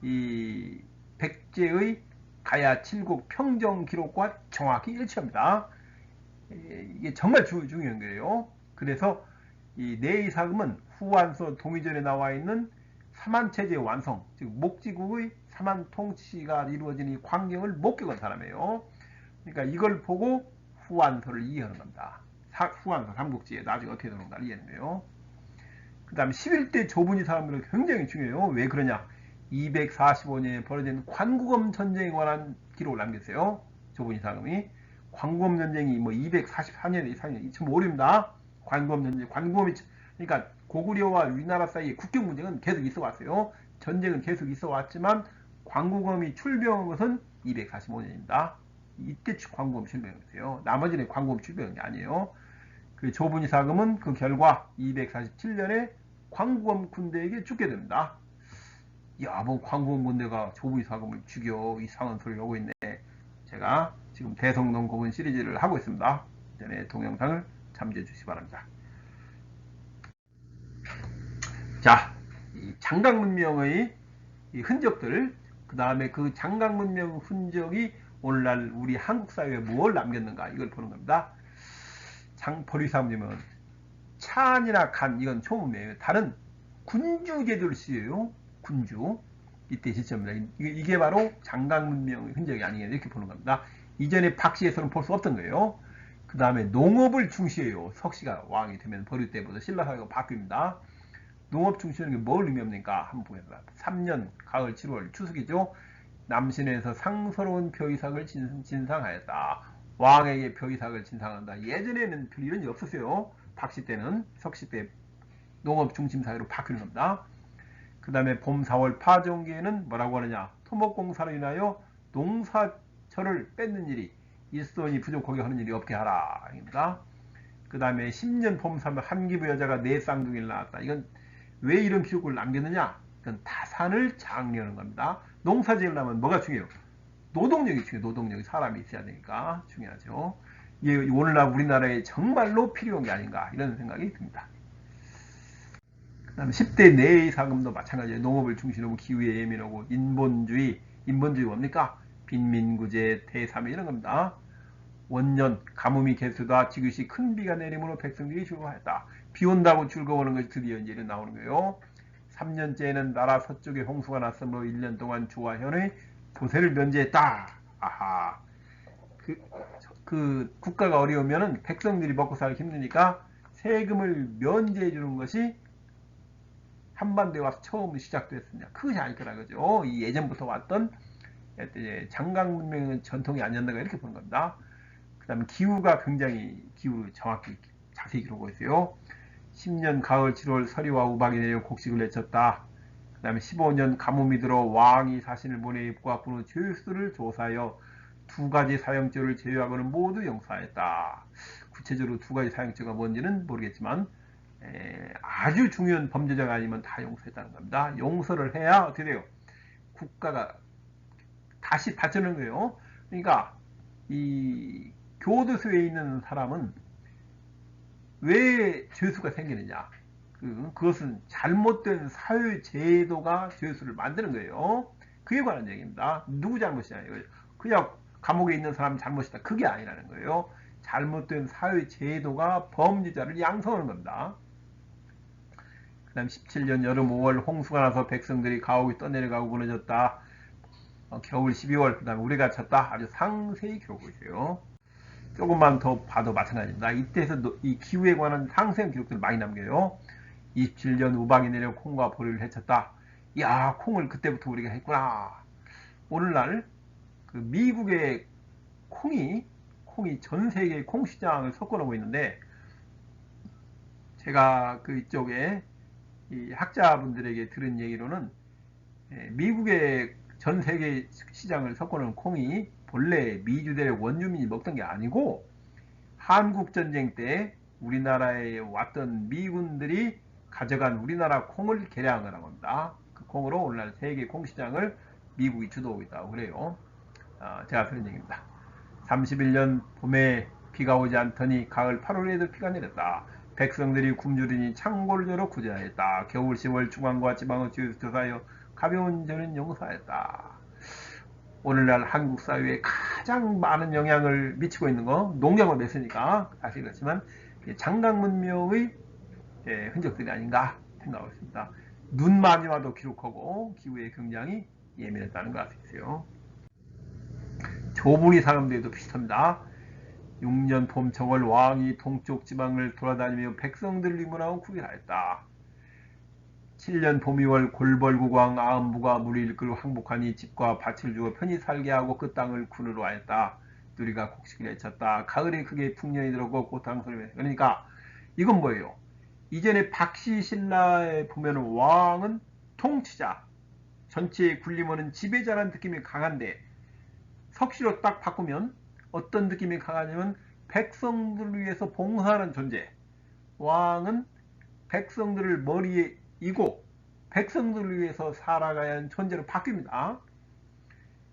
이 백제의 가야 7국 평정 기록과 정확히 일치합니다. 이게 정말 중요한 거예요. 그래서 이 내이사금은 후완서 동의전에 나와 있는 사만체제의 완성, 즉 목지국의 사만 통치가 이루어지는 이 광경을 목격한 사람이에요. 그러니까 이걸 보고 후완서를 이해하는 겁니다. 후완서 삼국지에 나중에 어떻게 되는가를 이해하는 거예요. 그 다음에 11대 조분이사금은 굉장히 중요해요. 왜 그러냐? 245년에 벌어진 관구검 전쟁에 관한 기록을 남겼어요. 조분이사금이. 관구검 전쟁이 뭐 244년에 이상이 참 오류입니다. 관구검 전쟁, 그러니까 고구려와 위나라 사이의 국경 문제는 계속 있어 왔어요. 전쟁은 계속 있어 왔지만 관구검이 출병한 것은 245년입니다. 이때 관구검 출병했어요. 나머지는 관구검 출병한 게 아니에요. 그 조분이사금은 그 결과 247년에 관구검 군대에게 죽게 됩니다. 야, 뭐 관구검 군대가 조분이사금을 죽여, 이상한 소리를 하고 있네. 제가 지금 대성동 고분 시리즈를 하고 있습니다. 전에 동영상을 참조해 주시기 바랍니다. 자, 이 장강문명의 이 흔적들, 그 다음에 그 장강문명 흔적이 오늘날 우리 한국 사회에 뭘 남겼는가 이걸 보는 겁니다. 버류이사금은 찬이나 간 이건 초음이에요. 다른 군주 제도를 쓰여요. 군주. 이때 시점입니다. 이게 바로 장강문명의 흔적이 아니냐 이렇게 보는 겁니다. 이전에 박씨에서는 볼 수 없던 거예요. 그 다음에 농업을 중시해요. 석씨가 왕이 되면 버류 때부터 신라사회가 바뀝니다. 농업 중시하는 게 뭘 의미합니까? 한번 보겠습니다. 3년 가을 7월 추석이죠. 남신에서 상서로운 벼이삭을 진상하였다. 왕에게 벼이삭을 진상한다. 예전에는 별 이런 일 없었어요. 박씨 때는, 석씨 때 농업 중심 사회로 바뀌는 겁니다. 그 다음에 봄 4월 파종기에는 뭐라고 하느냐? 토목공사로 인하여 농사철을 뺏는 일이 일손이 부족하게 하는 일이 없게 하라. 입니다. 그 다음에 10년 봄 3월 한기부 여자가 네 쌍둥이를 낳았다. 이건 왜 이런 기록을 남겼느냐? 이건 다산을 장려하는 겁니다. 농사 지으려면 뭐가 중요해요? 노동력이 중요해요. 노동력이 사람이 있어야 되니까 중요하죠. 이게 오늘날 우리나라에 정말로 필요한 게 아닌가 이런 생각이 듭니다. 그 다음에 10대 내이사금도 마찬가지예요. 농업을 중심으로 기후에 예민하고 인본주의 뭡니까? 빈민구제, 대삼회 이런 겁니다. 원년 가뭄이 개수다 지그시 큰 비가 내림으로 백성들이 즐거워했다. 비 온다고 즐거워하는 것이 드디어 이제 나오는 거예요. 3년째에는 나라 서쪽에 홍수가 났으므로 1년 동안 주와 현의 조세를 면제했다. 아하. 그 국가가 어려우면은 백성들이 먹고 살기 힘드니까 세금을 면제해 주는 것이 한반도에 와서 처음 시작됐습니다. 그것이 아니더라 그죠? 이 예전부터 왔던 장강 문명의 전통이 아니었나가 이렇게 보는 겁니다. 그 다음에 기후가 굉장히 기후를 정확히 자세히 기록하고 있어요. 10년 가을 7월 서리와 우박이 내려 곡식을 내쳤다. 그 다음에 15년 가뭄이 들어 왕이 사신을 보내 입구학 부는 죄수를 조사하여 두 가지 사형죄를 제외하고는 모두 용서하였다. 구체적으로 두 가지 사형죄가 뭔지는 모르겠지만 아주 중요한 범죄자가 아니면 다 용서했다는 겁니다. 용서를 해야 어떻게 돼요? 국가가 다시 받쳐는 거예요. 그러니까 이 교도소에 있는 사람은 왜 죄수가 생기느냐? 그것은 잘못된 사회 제도가 죄수를 만드는 거예요. 그에 관한 얘기입니다. 누구 잘못이냐 이거죠. 그냥 감옥에 있는 사람 잘못이다. 그게 아니라는 거예요. 잘못된 사회 제도가 범죄자를 양성하는 겁니다. 그 다음 17년 여름 5월 홍수가 나서 백성들이 가옥이 떠내려가고 무너졌다. 겨울 12월 그 다음에 우리가 쳤다. 아주 상세히 기록하고 있어요. 조금만 더 봐도 마찬가지입니다. 이때에서 이 기후에 관한 상세한 기록들을 많이 남겨요. 27년 우박이 내려 콩과 보리를 해쳤다. 이야, 콩을 그때부터 우리가 했구나. 오늘날 그 미국의 콩이 전 세계 콩 시장을 석권하고 있는데, 제가 그쪽에 이 학자분들에게 들은 얘기로는 미국의 전 세계 시장을 석권하는 콩이 본래 미주대륙 원주민이 먹던 게 아니고 한국전쟁 때 우리나라에 왔던 미군들이 가져간 우리나라 콩을 개량한 거라고 합니다. 그 콩으로 오늘날 세계 콩시장을 미국이 주도하고 있다고 그래요. 제가 들은 얘기입니다. 31년 봄에 비가 오지 않더니 가을 8월에도 비가 내렸다. 백성들이 굶주리니 창고를 열어 구제하였다. 겨울 10월 중앙과 지방을 조사하여 가벼운 죄는 용서하였다. 오늘날 한국 사회에 가장 많은 영향을 미치고 있는 거 농경을 냈으니까 사실 그렇지만 장강 문명의 흔적들이 아닌가 생각하고 있습니다. 눈만이 와도 기록하고 기후에 굉장히 예민했다는 걸 알 수 있어요. 조분이 사람들도 비슷합니다. 6년 봄 정월 왕이 동쪽 지방을 돌아다니며 백성들을 리문하고 구별하였다. 7년 봄 2월 골벌구광 아음부가 물을 이끌고 항복하니 집과 밭을 주어 편히 살게 하고 그 땅을 군으로 하였다. 누리가 곡식을 내쳤다. 가을에 크게 풍년이 들었고 고탕소리. 그러니까 이건 뭐예요? 이전에 박씨 신라에 보면 왕은 통치자, 전체의 군림원은 지배자라는 느낌이 강한데 석시로 딱 바꾸면 어떤 느낌이 강하냐면 백성들을 위해서 봉사하는 존재. 왕은 백성들을 머리에 이고 백성들을 위해서 살아가야 하는 존재로 바뀝니다.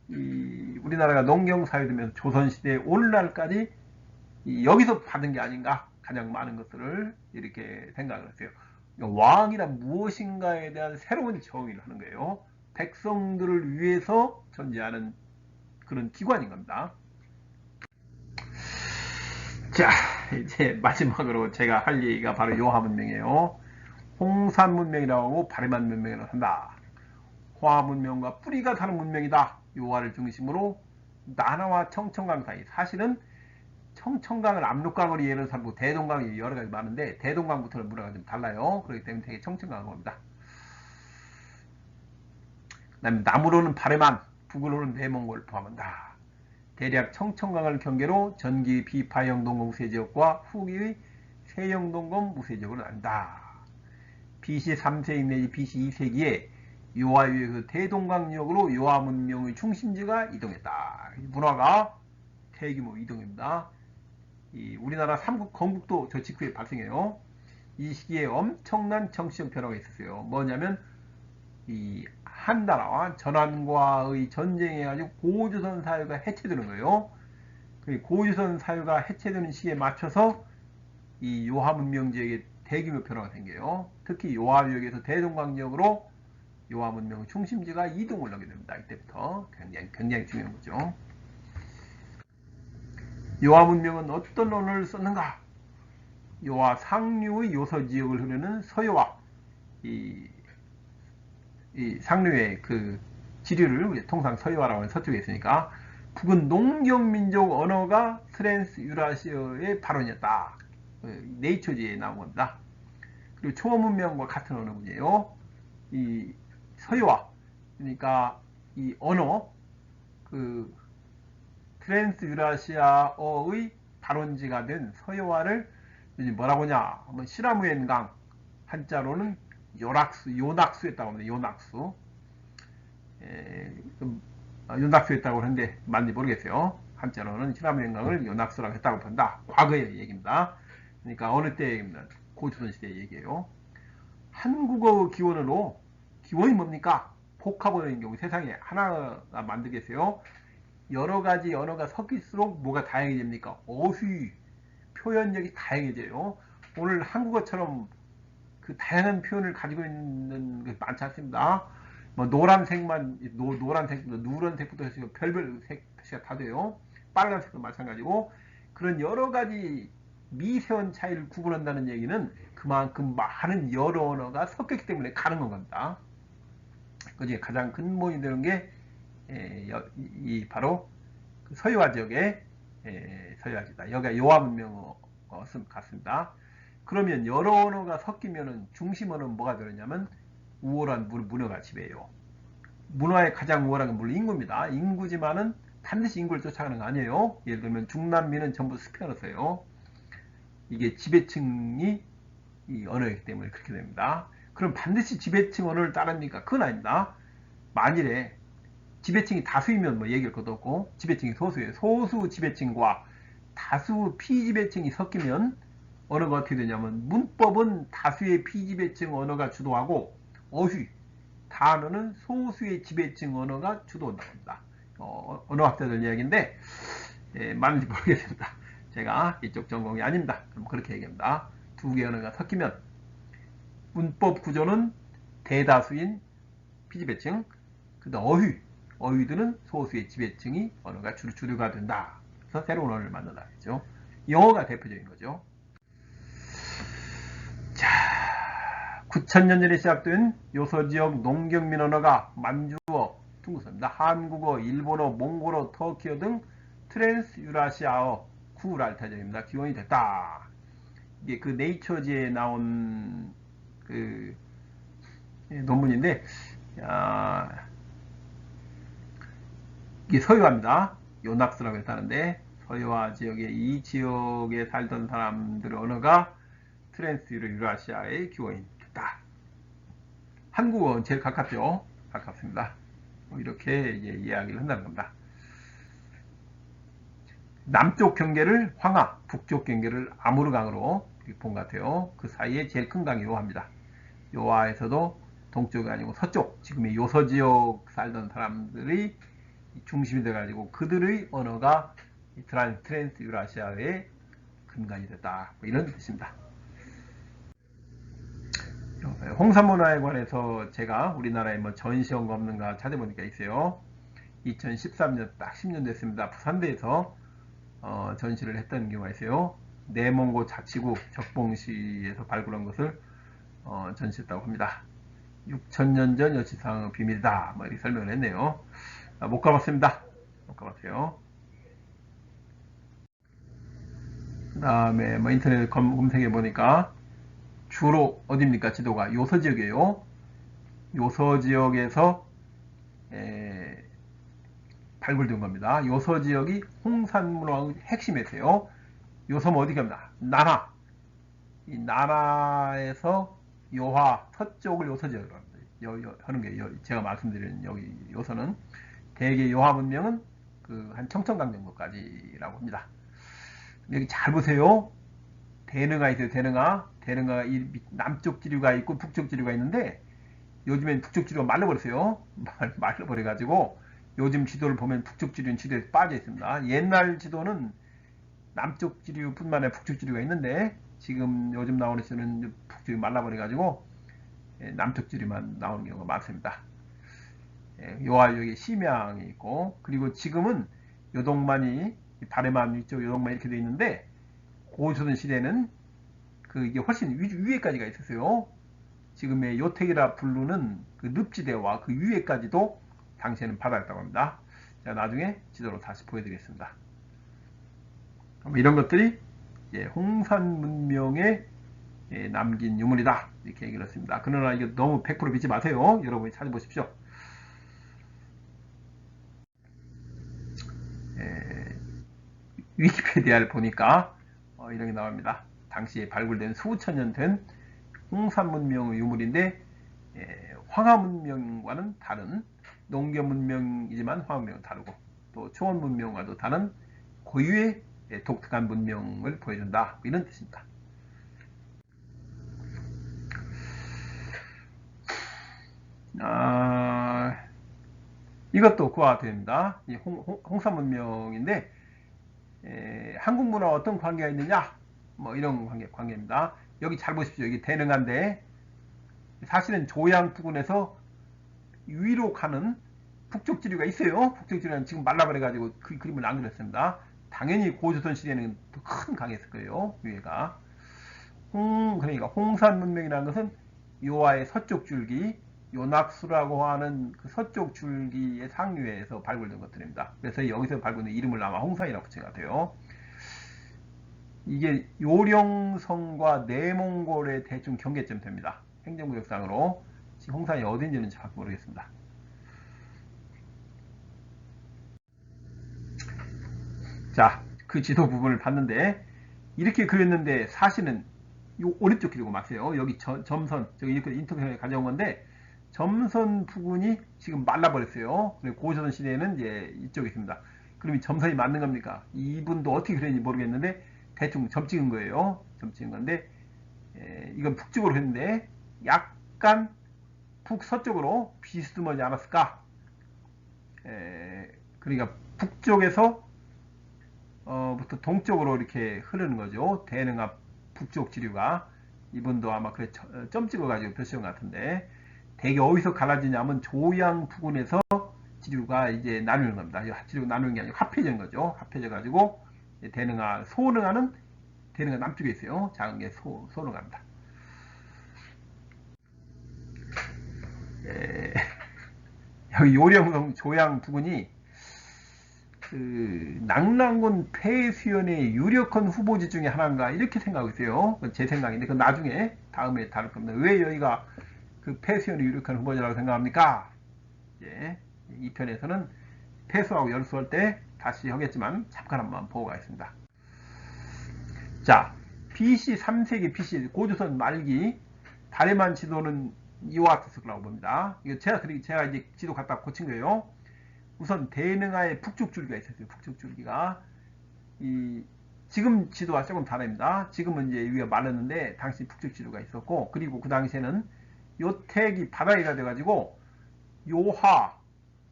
우리나라가 농경사회 되면서 조선시대 오늘날까지 여기서 받은 게 아닌가 가장 많은 것들을 이렇게 생각을 했어요. 왕이란 무엇인가에 대한 새로운 정의를 하는 거예요. 백성들을 위해서 존재하는 그런 기관인 겁니다. 자, 이제 마지막으로 제가 할 얘기가 바로 요하문명이에요. 홍산 문명이라고 하고 바리만 문명이라고 한다. 호화 문명과 뿌리가 다른 문명이다. 요하를 중심으로 나나와 청천강 사이. 사실은 청천강을 압록강으로 예를 삼고 대동강이 여러 가지 많은데 대동강부터는 문화가 좀 달라요. 그렇기 때문에 되게 청천강을 봅니다. 그다음에 남으로는 바리만, 북으로는 내몽골을 포함한다. 대략 청천강을 경계로 전기 비파형 동공 무쇠지역과 후기의 세형 동공 무쇠지역으로 나뉜다. BC 3세기 내지 BC 2세기에 요하에 의해서 대동강역으로 요하 문명의 중심지가 이동했다. 문화가 대규모 이동입니다. 우리나라 삼국 건국도 저 직후에 발생해요. 이 시기에 엄청난 정치적 변화가 있었어요. 뭐냐면 이 한나라와 전한과의 전쟁에 가지고 고조선 사회가 해체되는 거예요. 고조선 사회가 해체되는 시기에 맞춰서 이 요하 문명 지역에 대규모 변화가 생겨요. 특히 요하 지역에서 대동강 지역으로 요하 문명의 중심지가 이동을 하게 됩니다. 이때부터 굉장히 중요한 거죠. 요하 문명은 어떤 언어를 썼는가? 요하 상류의 요서 지역을 흐르는 서요와 이 상류의 그 지류를 통상 서유화라고 하는 서쪽에 있으니까 북은 농경민족 언어가 트랜스 유라시아의 발원이었다. 네이처지에 나온 겁니다. 그리고 초문명과 같은 언어군이에요. 이 서유화, 그러니까 이 언어, 그 트랜스 유라시아어의 발원지가 된 서유화를 뭐라고 하냐 하면 시라무엔강, 한자로는 요낙수 했다고 합니다. 요낙수. 요낙수 했다고 하는데 맞는지 모르겠어요. 한자로는 시라무엔강을 요낙수라고 했다고 본다. 과거의 얘기입니다. 그러니까 어느 때 얘기입니다. 고조선 시대 얘기예요. 한국어 기원으로, 기원이 뭡니까? 복합어인 경우 세상에 하나가 만들겠어요. 여러 가지 언어가 섞일수록 뭐가 다양해집니까? 어휘, 표현력이 다양해져요. 오늘 한국어처럼 그 다양한 표현을 가지고 있는 게 많지 않습니다. 뭐 노란색만, 누런색부터 해서 별별 색 표시가 다 돼요. 빨간색도 마찬가지고. 그런 여러 가지 미세한 차이를 구분한다는 얘기는 그만큼 많은 여러 언어가 섞였기 때문에 가능한 겁니다. 그중에 가장 근본이 되는 게 바로 서유화 지역의 서유화지다. 여기가 요하 문명 같습니다. 그러면 여러 언어가 섞이면은 중심 언어는 뭐가 되느냐면 우월한 문화가 지배해요. 문화의 가장 우월한 건 물론 인구입니다. 인구지만은 반드시 인구를 쫓아가는 거 아니에요. 예를 들면 중남미는 전부 스페인어세요. 이게 지배층이 이 언어이기 때문에 그렇게 됩니다. 그럼 반드시 지배층 언어를 따릅니까? 그건 아닙니다. 만일에 지배층이 다수이면 뭐 얘기할 것도 없고 지배층이 소수예요. 소수 지배층과 다수 피지배층이 섞이면 언어가 어떻게 되냐면 문법은 다수의 피지배층 언어가 주도하고 어휘, 단어는 소수의 지배층 언어가 주도한다고 합니다. 언어학자들 이야기인데 맞는지 모르겠습니다. 제가 이쪽 전공이 아닙니다. 그럼 그렇게 얘기합니다. 두 개의 언어가 섞이면 문법 구조는 대다수인 피지배층, 그다음 어휘들은 소수의 지배층이 언어가 주류가 된다. 그래서 새로운 언어를 만든다겠죠. 영어가 대표적인 거죠. 자, 9000년 전에 시작된 요서지역 농경민 언어가 만주어, 중국어입니다. 한국어, 일본어, 몽골어, 터키어 등 트랜스 유라시아어 구랄타적입니다. 기원이 됐다. 이게 그 네이처지에 나온 그 논문인데, 이게 서유화입니다. 요낙스라고 했다는데, 서유화 지역에 이 지역에 살던 사람들의 언어가 트랜스 유라시아의 기원이 됐다. 한국어는 제일 가깝죠. 가깝습니다. 이렇게 이제 이야기를 한다는 겁니다. 남쪽 경계를 황하, 북쪽 경계를 아무르강으로 본 것 같아요. 그 사이에 제일 큰 강이 요하입니다. 요하에서도 동쪽이 아니고 서쪽, 지금의 요서 지역 살던 사람들이 중심이 돼가지고 그들의 언어가 트랜스 유라시아의 근간이 됐다. 뭐 이런 뜻입니다. 홍삼문화에 관해서 제가 우리나라에 뭐 전시원가 없는가 찾아보니까 있어요. 2013년 딱 10년 됐습니다. 부산대에서 전시를 했던 경우가 있어요. 내몽고 자치구 적봉시에서 발굴한 것을 전시했다고 합니다. 6000년 전 여치상 비밀이다. 뭐 이렇게 설명을 했네요. 못 가봤습니다. 못 가봤어요. 그 다음에 뭐 인터넷 검색해 보니까 주로 어딥니까? 지도가 요서지역이에요. 요서지역에서 발굴된 겁니다. 요서지역이 홍산문화의 핵심이었어요. 요섬 어디 갑니다? 나나. 이 나나에서 요하 서쪽을 요서지역으로 하는 게 제가 말씀드리는 여기 요서는 대개 요하 문명은 그 한 청천강정도까지라고 합니다. 여기 잘 보세요. 대능아 있어요. 대능아가 남쪽 지류가 있고 북쪽 지류가 있는데 요즘엔 북쪽 지류가 말라버렸어요. 말라버려가지고 요즘 지도를 보면 북쪽 지류는 지도에 빠져 있습니다. 옛날 지도는 남쪽 지류뿐만 아니라 북쪽 지류가 있는데 지금 요즘 나오는 지도는 북쪽이 말라버려가지고 남쪽 지류만 나오는 경우가 많습니다. 요하 여기 심양이 있고 그리고 지금은 요동만이 다레만 위쪽 요동만 이렇게 돼 있는데 고조선 시대는 이게 훨씬 위에까지가 있었어요. 지금의 요택이라 부르는 그 늪지대와 그 위에까지도 당시에는 바다였다고 합니다. 제가 나중에 지도로 다시 보여드리겠습니다. 이런 것들이 홍산 문명에 남긴 유물이다 이렇게 얘기를 했습니다. 그러나 이거 너무 100% 믿지 마세요. 여러분이 찾아보십시오. 위키페디아를 보니까 이런 게 나옵니다. 당시에 발굴된 수천 년 된 홍산 문명의 유물인데 황하 문명과는 다른 농경 문명이지만 황하 문명은 다르고 또 초원 문명과도 다른 고유의 독특한 문명을 보여준다 이런 뜻입니다. 이것도 그와 같습니다. 이 홍산 문명인데 한국 문화와 어떤 관계가 있느냐 뭐 이런 관계입니다. 여기 잘 보십시오. 여기 대능한데 사실은 조양 부근에서 위로 가는 북쪽 지류가 있어요. 북쪽 지류는 지금 말라버려 가지고 그 그림을 안 그렸습니다. 당연히 고조선 시대에는 더 큰 강했을 거예요. 위에가 그러니까 홍산 문명이라는 것은 요하의 서쪽 줄기 요낙수라고 하는 그 서쪽 줄기의 상류에서 발굴된 것들입니다. 그래서 여기서 발굴된 이름을 아마 홍산이라고 붙인 것 같아요. 이게 요령성과 내몽골의 대충 경계점 됩니다. 행정구역상으로. 지금 홍산이 어딘지는 정확히 모르겠습니다. 자, 그 지도 부분을 봤는데 이렇게 그렸는데 사실은 요 오른쪽 그리고 맞세요. 여기 점선, 저기 이렇게 인터뷰에 가져온 건데 점선 부분이 지금 말라버렸어요. 고조선 시대에는 이제 이쪽에 있습니다. 그럼 이 점선이 맞는 겁니까? 이분도 어떻게 그랬는지 모르겠는데 대충 점 찍은 거예요. 점 찍은 건데 이건 북쪽으로 했는데 약간 북서쪽으로 비스듬하지 않았을까? 그러니까 북쪽에서 부터 동쪽으로 이렇게 흐르는 거죠. 대능합 북쪽 지류가. 이분도 아마 그래 점 찍어가지고 표시한 것 같은데 대개 어디서 갈라지냐면 조양 부근에서 지류가 이제 나누는 겁니다. 지류가 나누는 게 아니고 합해진 거죠. 합해져 가지고 대능하, 소능하는 대능하 남쪽에 있어요. 작은 게 소능합니다. 여기 요령성 조양 부근이 그 낙랑군 폐수연의 유력한 후보지 중에 하나인가 이렇게 생각하고 있어요. 제 생각인데 그 나중에 다음에 다룰 겁니다. 왜 여기가 그 폐수연의 유력한 후보지라고 생각합니까? 이 편에서는 폐수하고 열수할 때 다시 하겠지만 잠깐 한번 보고 가겠습니다. 자, BC 3세기 BC 고조선 말기 다레만 지도는 이와 같았을 거라고 봅니다. 이거 제가 이제 지도 갖다 고친 거예요. 우선 대능하의 북쪽 줄기가 있었어요. 북쪽 줄기가 지금 지도와 조금 다릅니다. 지금은 이제 위가 말랐는데 당시 북쪽 지도가 있었고 그리고 그 당시에는 요택이 바다가 돼가지고 요하,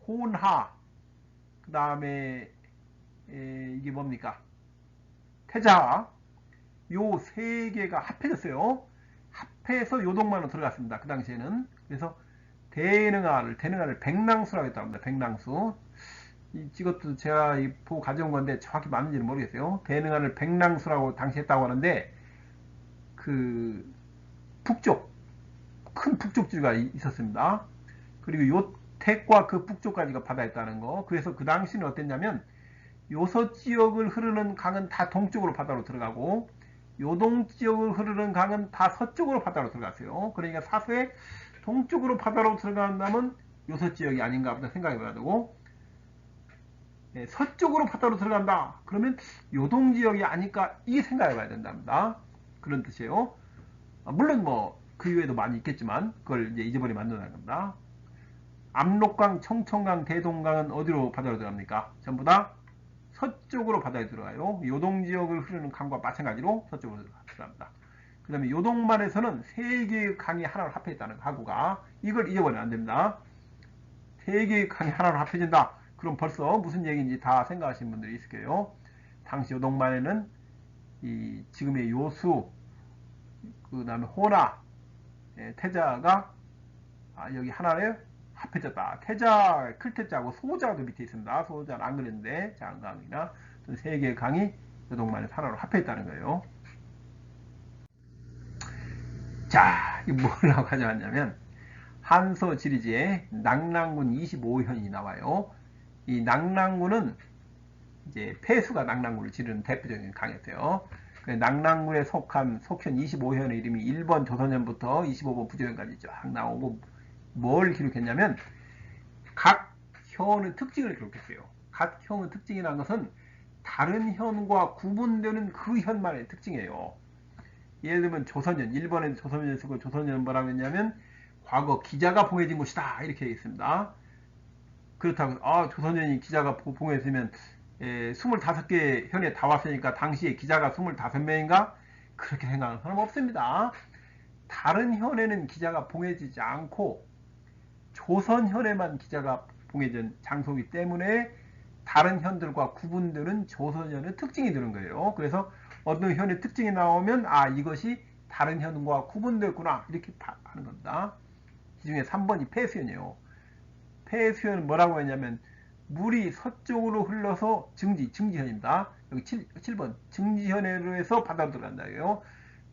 혼하, 그 다음에 이게 뭡니까? 태자 요 세 개가 합해졌어요. 합해서 요동만으로 들어갔습니다. 그 당시에는. 그래서 대능하를 백랑수라고 했다고 합니다. 백랑수. 이것도 제가 보고 가져온 건데 정확히 맞는지는 모르겠어요. 대능하를 백랑수라고 당시 했다고 하는데 그 북쪽 큰 북쪽 지류가 있었습니다. 그리고 요택과 그 북쪽까지가 바다였다는 거. 그래서 그 당시는 어땠냐면 요서 지역을 흐르는 강은 다 동쪽으로 바다로 들어가고 요동 지역을 흐르는 강은 다 서쪽으로 바다로 들어갔어요. 그러니까 사서에 동쪽으로 바다로 들어간다면 요서 지역이 아닌가 보다 생각해봐야 되고 서쪽으로 바다로 들어간다 그러면 요동 지역이 아닐까 이게 생각해봐야 된답니다. 그런 뜻이에요. 물론 뭐 그 이외에도 많이 있겠지만 그걸 이제 잊어버리면 안 된다는 겁니다. 압록강, 청천강, 대동강은 어디로 바다로 들어갑니까? 전부 다 서쪽으로 바다에 들어가요. 요동 지역을 흐르는 강과 마찬가지로 서쪽으로 들어갑니다. 그 다음에 요동만에서는 세 개의 강이 하나로 합해졌다는 하구가 이걸 잊어버리면 안 됩니다. 세 개의 강이 하나로 합해진다. 그럼 벌써 무슨 얘기인지 다 생각하시는 분들이 있을 거예요. 당시 요동만에는 이 지금의 요수, 그 다음에 호나, 태자가 여기 하나에 합해졌다. 태자, 클태자하고 소자도 밑에 있습니다. 소자는 안 그랬는데 작은 강이나 세 개의 강이 요동만에 하나로 합해졌다는 거예요. 자, 이게 뭐라고 가져왔냐면 한서 지리지에 낙랑군 25현이 나와요. 이 낙랑군은 이제 폐수가 낙랑군을 지르는 대표적인 강이었어요. 낙랑군에 속한 속현 25현의 이름이 1번 조선현부터 25번 부조현까지 쫙 나오고 뭘 기록했냐면 각 현의 특징을 기록했어요. 각 현의 특징이라는 것은 다른 현과 구분되는 그 현만의 특징이에요. 예를 들면 조선현, 1번에 조선현 쓰고 조선현 뭐라고 했냐면 과거 기자가 봉해진 곳이다 이렇게 있습니다. 그렇다고 조선현이 기자가 봉해졌으면 25개 현에 다 왔으니까 당시에 기자가 25명인가? 그렇게 생각하는 사람 없습니다. 다른 현에는 기자가 봉해지지 않고 조선현에만 기자가 봉해진 장소이기 때문에 다른 현들과 구분되는 조선현의 특징이 드는 거예요. 그래서 어떤 현의 특징이 나오면 이것이 다른 현과 구분됐구나 이렇게 하는 겁니다. 이 중에 3번이 폐수현이에요. 폐수현은 뭐라고 했냐면 물이 서쪽으로 흘러서 증지현입니다. 여기 7번 증지현으로 해서 바다로 들어간다.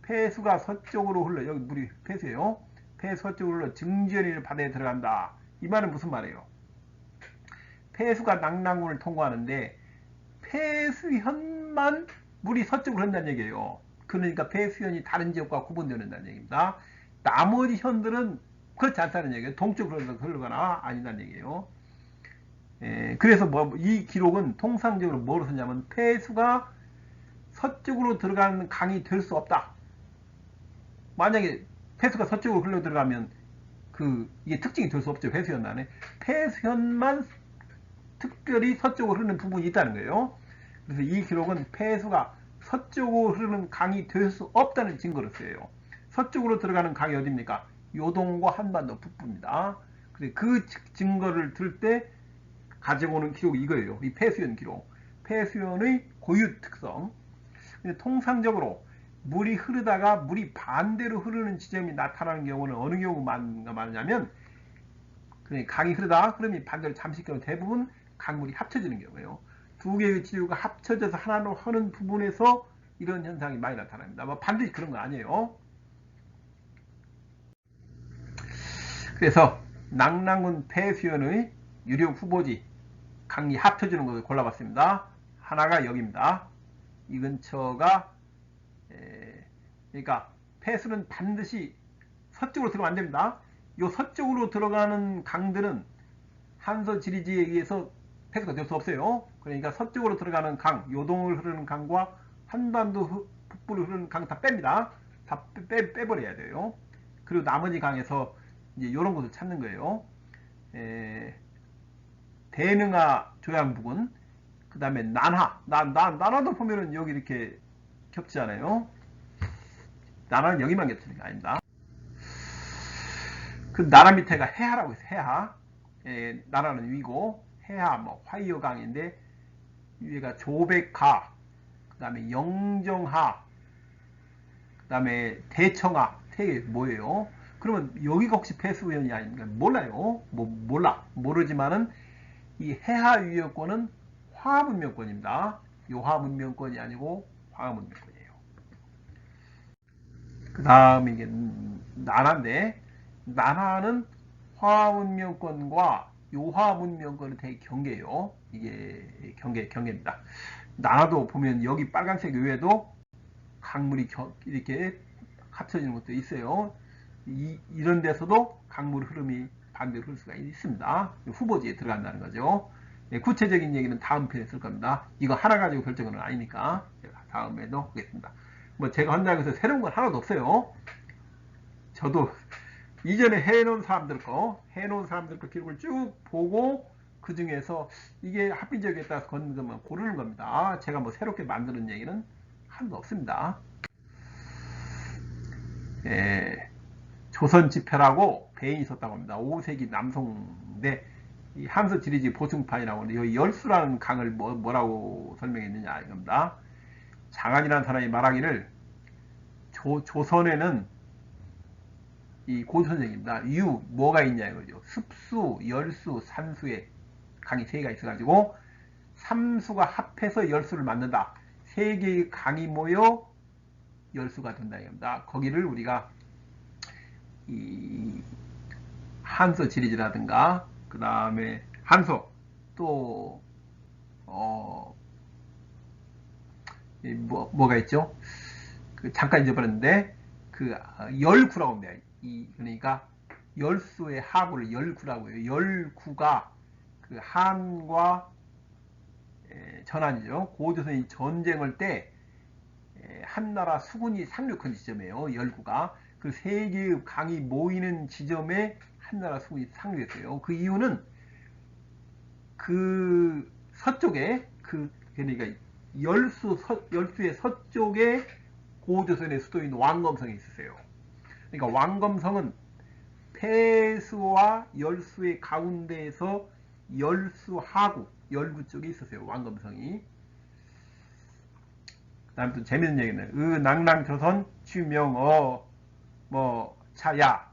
폐수가 서쪽으로 흘러 여기 물이 폐수예요. 폐수 서쪽으로 흘러 증지현이 바다에 들어간다. 이 말은 무슨 말이에요? 폐수가 낙랑군을 통과하는데 폐수현만 물이 서쪽으로 흐른다는 얘기예요. 그러니까 폐수현이 다른 지역과 구분되는다는 얘기입니다. 나머지 현들은 그렇지 않다는 얘기예요. 동쪽으로 흘러가나 아니다는 얘기예요. 그래서 이 기록은 통상적으로 뭐로 쓰냐면 폐수가 서쪽으로 들어가는 강이 될 수 없다. 만약에 폐수가 서쪽으로 흘러 들어가면 이게 특징이 될 수 없죠. 폐수현 안에 폐수현만 특별히 서쪽으로 흐르는 부분이 있다는 거예요. 그래서 이 기록은 폐수가 서쪽으로 흐르는 강이 될 수 없다는 증거를 써요. 서쪽으로 들어가는 강이 어디입니까? 요동과 한반도 북부입니다. 그 증거를 들 때 가지고 오는 기록이 이거예요. 이 폐수현 기록. 폐수현의 고유 특성. 근데 통상적으로 물이 흐르다가 물이 반대로 흐르는 지점이 나타나는 경우는 어느 경우가 많냐면 강이 흐르다 그러면 반대로 잠식되면 대부분 강물이 합쳐지는 경우예요. 두 개의 지류가 합쳐져서 하나로 하는 부분에서 이런 현상이 많이 나타납니다. 반드시 그런 건 아니에요. 그래서 낙랑군 폐수현의 유력 후보지 강이 합쳐지는 것을 골라봤습니다. 하나가 여기입니다. 이 근처가 그러니까 폐수는 반드시 서쪽으로 들어가면 안 됩니다. 이 서쪽으로 들어가는 강들은 한서 지리지에 의해서 폐수가 될 수 없어요. 그러니까 서쪽으로 들어가는 강, 요동을 흐르는 강과 한반도 북부를 흐르는 강 다 뺍니다. 다 빼버려야 돼요. 그리고 나머지 강에서 이제 이런 곳을 찾는 거예요. 대능하 조양 부근, 그 다음에 난하, 난하도 보면은 여기 이렇게 겹치잖아요. 난하는 여기만 겹치는 게 아닙니다. 그 나라 밑에가 해하라고 해서 해하. 나라는 위고 해하 화이어강인데 위에가 조백하, 그 다음에 영정하, 그 다음에 대청하. 되게 뭐예요? 그러면 여기가 혹시 폐수현이 아닙니까? 몰라요. 모르지만은 이 해하 위협권은 화문명권입니다. 요하문명권이 아니고 화문명권이에요. 그 다음에 이게 난하인데 난하는 화문명권과 요하문명권은 되게 경계예요. 이게 경계입니다. 난하도 보면 여기 빨간색 외에도 강물이 이렇게 합쳐지는 것도 있어요. 이런 데서도 강물 흐름이 반대로 흐를 수가 있습니다. 후보지에 들어간다는 거죠. 구체적인 얘기는 다음 편에 쓸 겁니다. 이거 하나 가지고 결정은 아니니까 제가 다음에도 하겠습니다. 제가 한다고 해서 새로운 건 하나도 없어요. 저도 이전에 해놓은 사람들 거 기록을 쭉 보고 그 중에서 이게 합리적에 따라서 고르는 겁니다. 제가 새롭게 만드는 얘기는 하나도 없습니다. 조선 지폐라고 배인이 있었다고 합니다. 5세기 남송인데 이 한서 지리지 보승판이라고 하는데 여기 열수라는 강을 뭐라고 설명했느냐 이겁니다. 장안이라는 사람이 말하기를 조선에는 이 고선생입니다. 뭐가 있냐 이거죠. 습수, 열수, 산수에 강이 3개가 있어가지고 3수가 합해서 열수를 만든다. 3개의 강이 모여 열수가 된다 이겁니다. 거기를 우리가 이 한서 지리지라든가 그 다음에 한서 또 뭐가 있죠? 그 잠깐 잊어버렸는데 그 열구라고 합니다. 그러니까 열수의 하구를 열구라고 해요. 열구가 그 한과 전환이죠. 고조선이 전쟁을 때 한나라 수군이 상륙한 지점이에요. 열구가 그 세 개의 강이 모이는 지점에 한나라 수군이 상륙했어요. 그 이유는 그 서쪽에 그러니까 열수의 서쪽에 고조선의 수도인 왕검성이 있었어요. 그러니까 왕검성은 폐수와 열수의 가운데에서 열수하구 열구 쪽에 있었어요. 왕검성이. 다음 또 재밌는 얘기는 낭랑조선 취명어 뭐 차야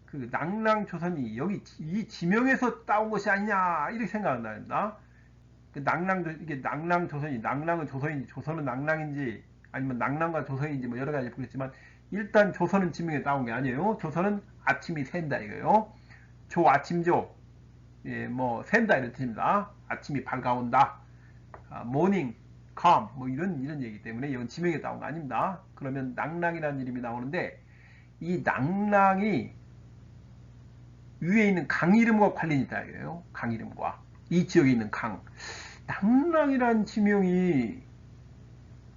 그 낭랑조선이 여기 이 지명에서 따온 것이 아니냐 이렇게 생각한다. 그 이게 낭랑조선이 낭랑은 조선인지 조선은 낭랑인지 아니면 낭랑과 조선인지 뭐 여러 가지 보겠지만 일단 조선은 지명에 따온 게 아니에요. 조선은 아침이 샌다 이거예요. 조 아침조 뭐 샌다 이런 뜻입니다. 아침이 밝아온다. 모닝 calm 뭐 이런 얘기 때문에 이건 지명에 따온 거 아닙니다. 그러면 낭랑이라는 이름이 나오는데 이 낭랑이 위에 있는 강 이름과 관련이 있다 이거예요. 강 이름과 이 지역에 있는 강. 낭랑이라는 지명이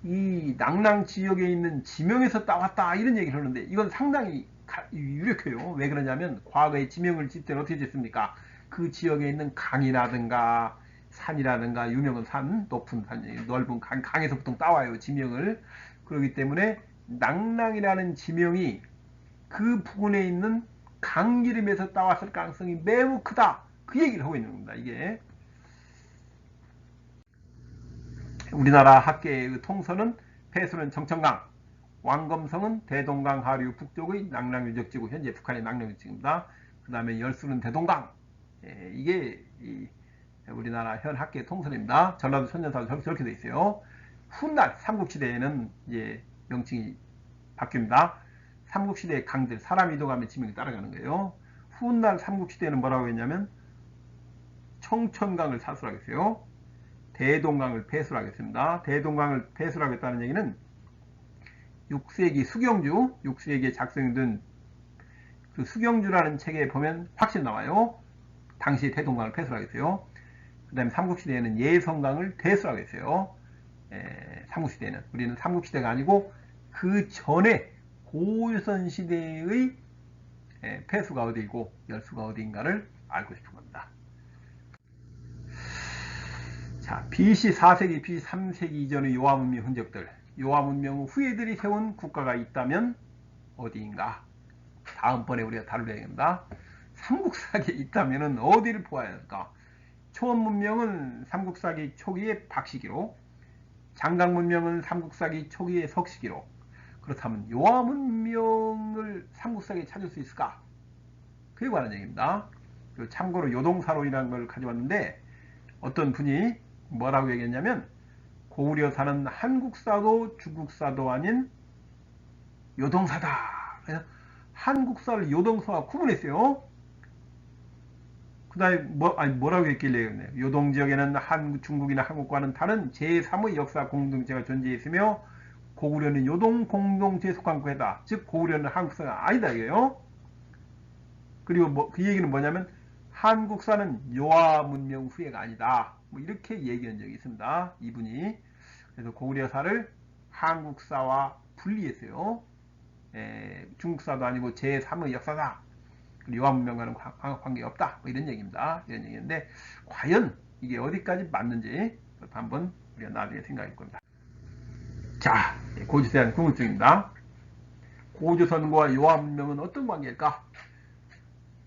이 낭랑 지역에 있는 지명에서 따왔다 이런 얘기를 하는데 이건 상당히 유력해요. 왜 그러냐면 과거에 지명을 짓을 때는 어떻게 됐습니까? 그 지역에 있는 강이라든가 산이라든가 유명한 산, 높은 산, 넓은 강에서 보통 따와요. 지명을. 그렇기 때문에 낭랑이라는 지명이 그 부근에 있는 강 이름에서 따왔을 가능성이 매우 크다. 그 얘기를 하고 있는 겁니다. 이게 우리나라 학계의 통서는 폐수는 정천강, 왕검성은 대동강 하류 북쪽의 낭랑유적지구, 현재 북한의 낭랑유적지구입니다. 그 다음에 열수는 대동강. 이게 우리나라 현 학계 통설입니다. 전라도 천년사도 저렇게 되어 있어요. 훗날 삼국시대에는 이제 명칭이 바뀝니다. 삼국시대의 강들, 사람 이동하면 지명이 따라가는 거예요. 훗날 삼국시대에는 뭐라고 했냐면 청천강을 사수하고 있어요. 대동강을 폐수를 하겠습니다. 대동강을 폐수를 하겠다는 얘기는 6세기 수경주, 6세기에 작성된 그 수경주라는 책에 보면 확실히 나와요. 당시 대동강을 폐수를 하겠어요. 그 다음에 삼국시대에는 예성강을 대수를 하겠어요. 삼국시대에는. 우리는 삼국시대가 아니고 그 전에 고유선 시대의 폐수가 어디이고 열수가 어디인가를 알고 싶은 겁니다. 자, BC 4세기, BC 3세기 이전의 요하 문명 흔적들. 요하 문명 후예들이 세운 국가가 있다면 어디인가? 다음번에 우리가 다룰 얘기입니다. 삼국사기에 있다면 어디를 보아야 할까? 초원 문명은 삼국사기 초기의 박시기로, 장강 문명은 삼국사기 초기의 석시기로. 그렇다면 요하 문명을 삼국사기에 찾을 수 있을까? 그에 관한 얘기입니다. 참고로 요동사론이라는 걸 가져왔는데 어떤 분이 뭐라고 얘기했냐면 고구려사는 한국사도 중국사도 아닌 요동사다. 그래서 한국사를 요동사와 구분했어요. 그 다음에 뭐라고 했길래 요동지역에는 중국이나 한국과는 다른 제3의 역사 공동체가 존재했으며 고구려는 요동 공동체에 속한 국가다. 즉 고구려는 한국사가 아니다 이거예요. 그리고 그 얘기는 뭐냐면 한국사는 요하 문명 후예가 아니다. 뭐 이렇게 얘기한 적이 있습니다. 이분이. 그래서 고구려사를 한국사와 분리했어요. 중국사도 아니고 제3의 역사다. 요하 문명과는 관계없다. 뭐 이런 얘기입니다. 이런 얘기인데 과연 이게 어디까지 맞는지 한번 우리가 나중에 생각할 겁니다. 자, 고조선에 대한 궁금증입니다. 고조선과 요하 문명은 어떤 관계일까?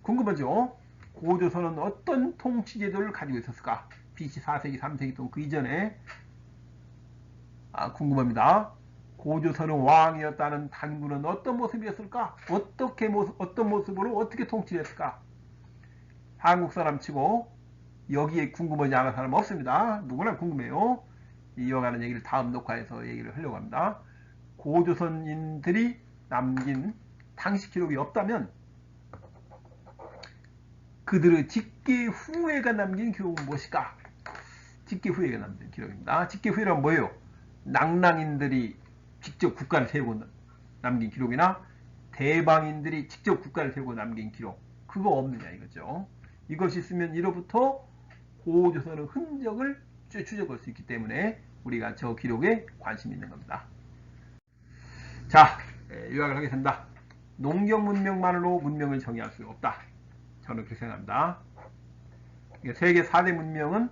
궁금하죠? 고조선은 어떤 통치제도를 가지고 있었을까? BC 4세기, 3세기 또 그 이전에 궁금합니다. 고조선은 왕이었다는 단군은 어떤 모습이었을까? 어떤 모습으로 어떻게 통치를 했을까? 한국 사람 치고 여기에 궁금하지 않은 사람 없습니다. 누구나 궁금해요. 이어가는 얘기를 다음 녹화에서 얘기를 하려고 합니다. 고조선인들이 남긴 당시 기록이 없다면 그들의 직계 후예가 남긴 기록은 무엇일까? 직계 후예가 남긴 기록입니다. 직계 후예란 뭐예요? 낭랑인들이 직접 국가를 세우고 남긴 기록이나 대방인들이 직접 국가를 세우고 남긴 기록, 그거 없느냐 이거죠. 이것이 있으면 이로부터 고조선의 흔적을 추적할 수 있기 때문에 우리가 저 기록에 관심이 있는 겁니다. 자, 요약을 하겠습니다. 농경 문명만으로 문명을 정의할 수 없다. 저는 그렇게 생각합니다. 세계 4대 문명은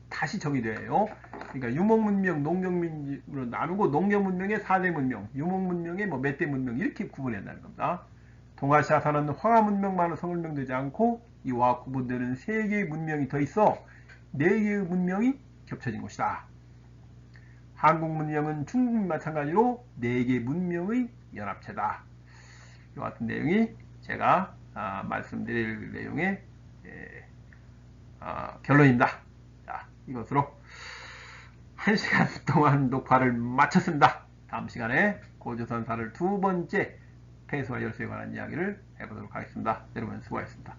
다시 정의돼요. 그러니까 유목문명, 농경문명으로 나누고 농경문명의 4대 문명, 유목문명의 몇 대 문명 이렇게 구분한다는 겁니다. 동아시아사는 황하문명만으로 설명되지 않고 이와 구분되는 3개의 문명이 더 있어 4개의 문명이 겹쳐진 것이다. 한국 문명은 중국 마찬가지로 4개 문명의 연합체다. 이와 같은 내용이 제가 말씀드릴 내용의 결론입니다. 자, 이것으로 1시간 동안 녹화를 마쳤습니다. 다음 시간에 고조선사를 2번째 폐쇄와 열쇠에 관한 이야기를 해보도록 하겠습니다. 여러분 수고하셨습니다.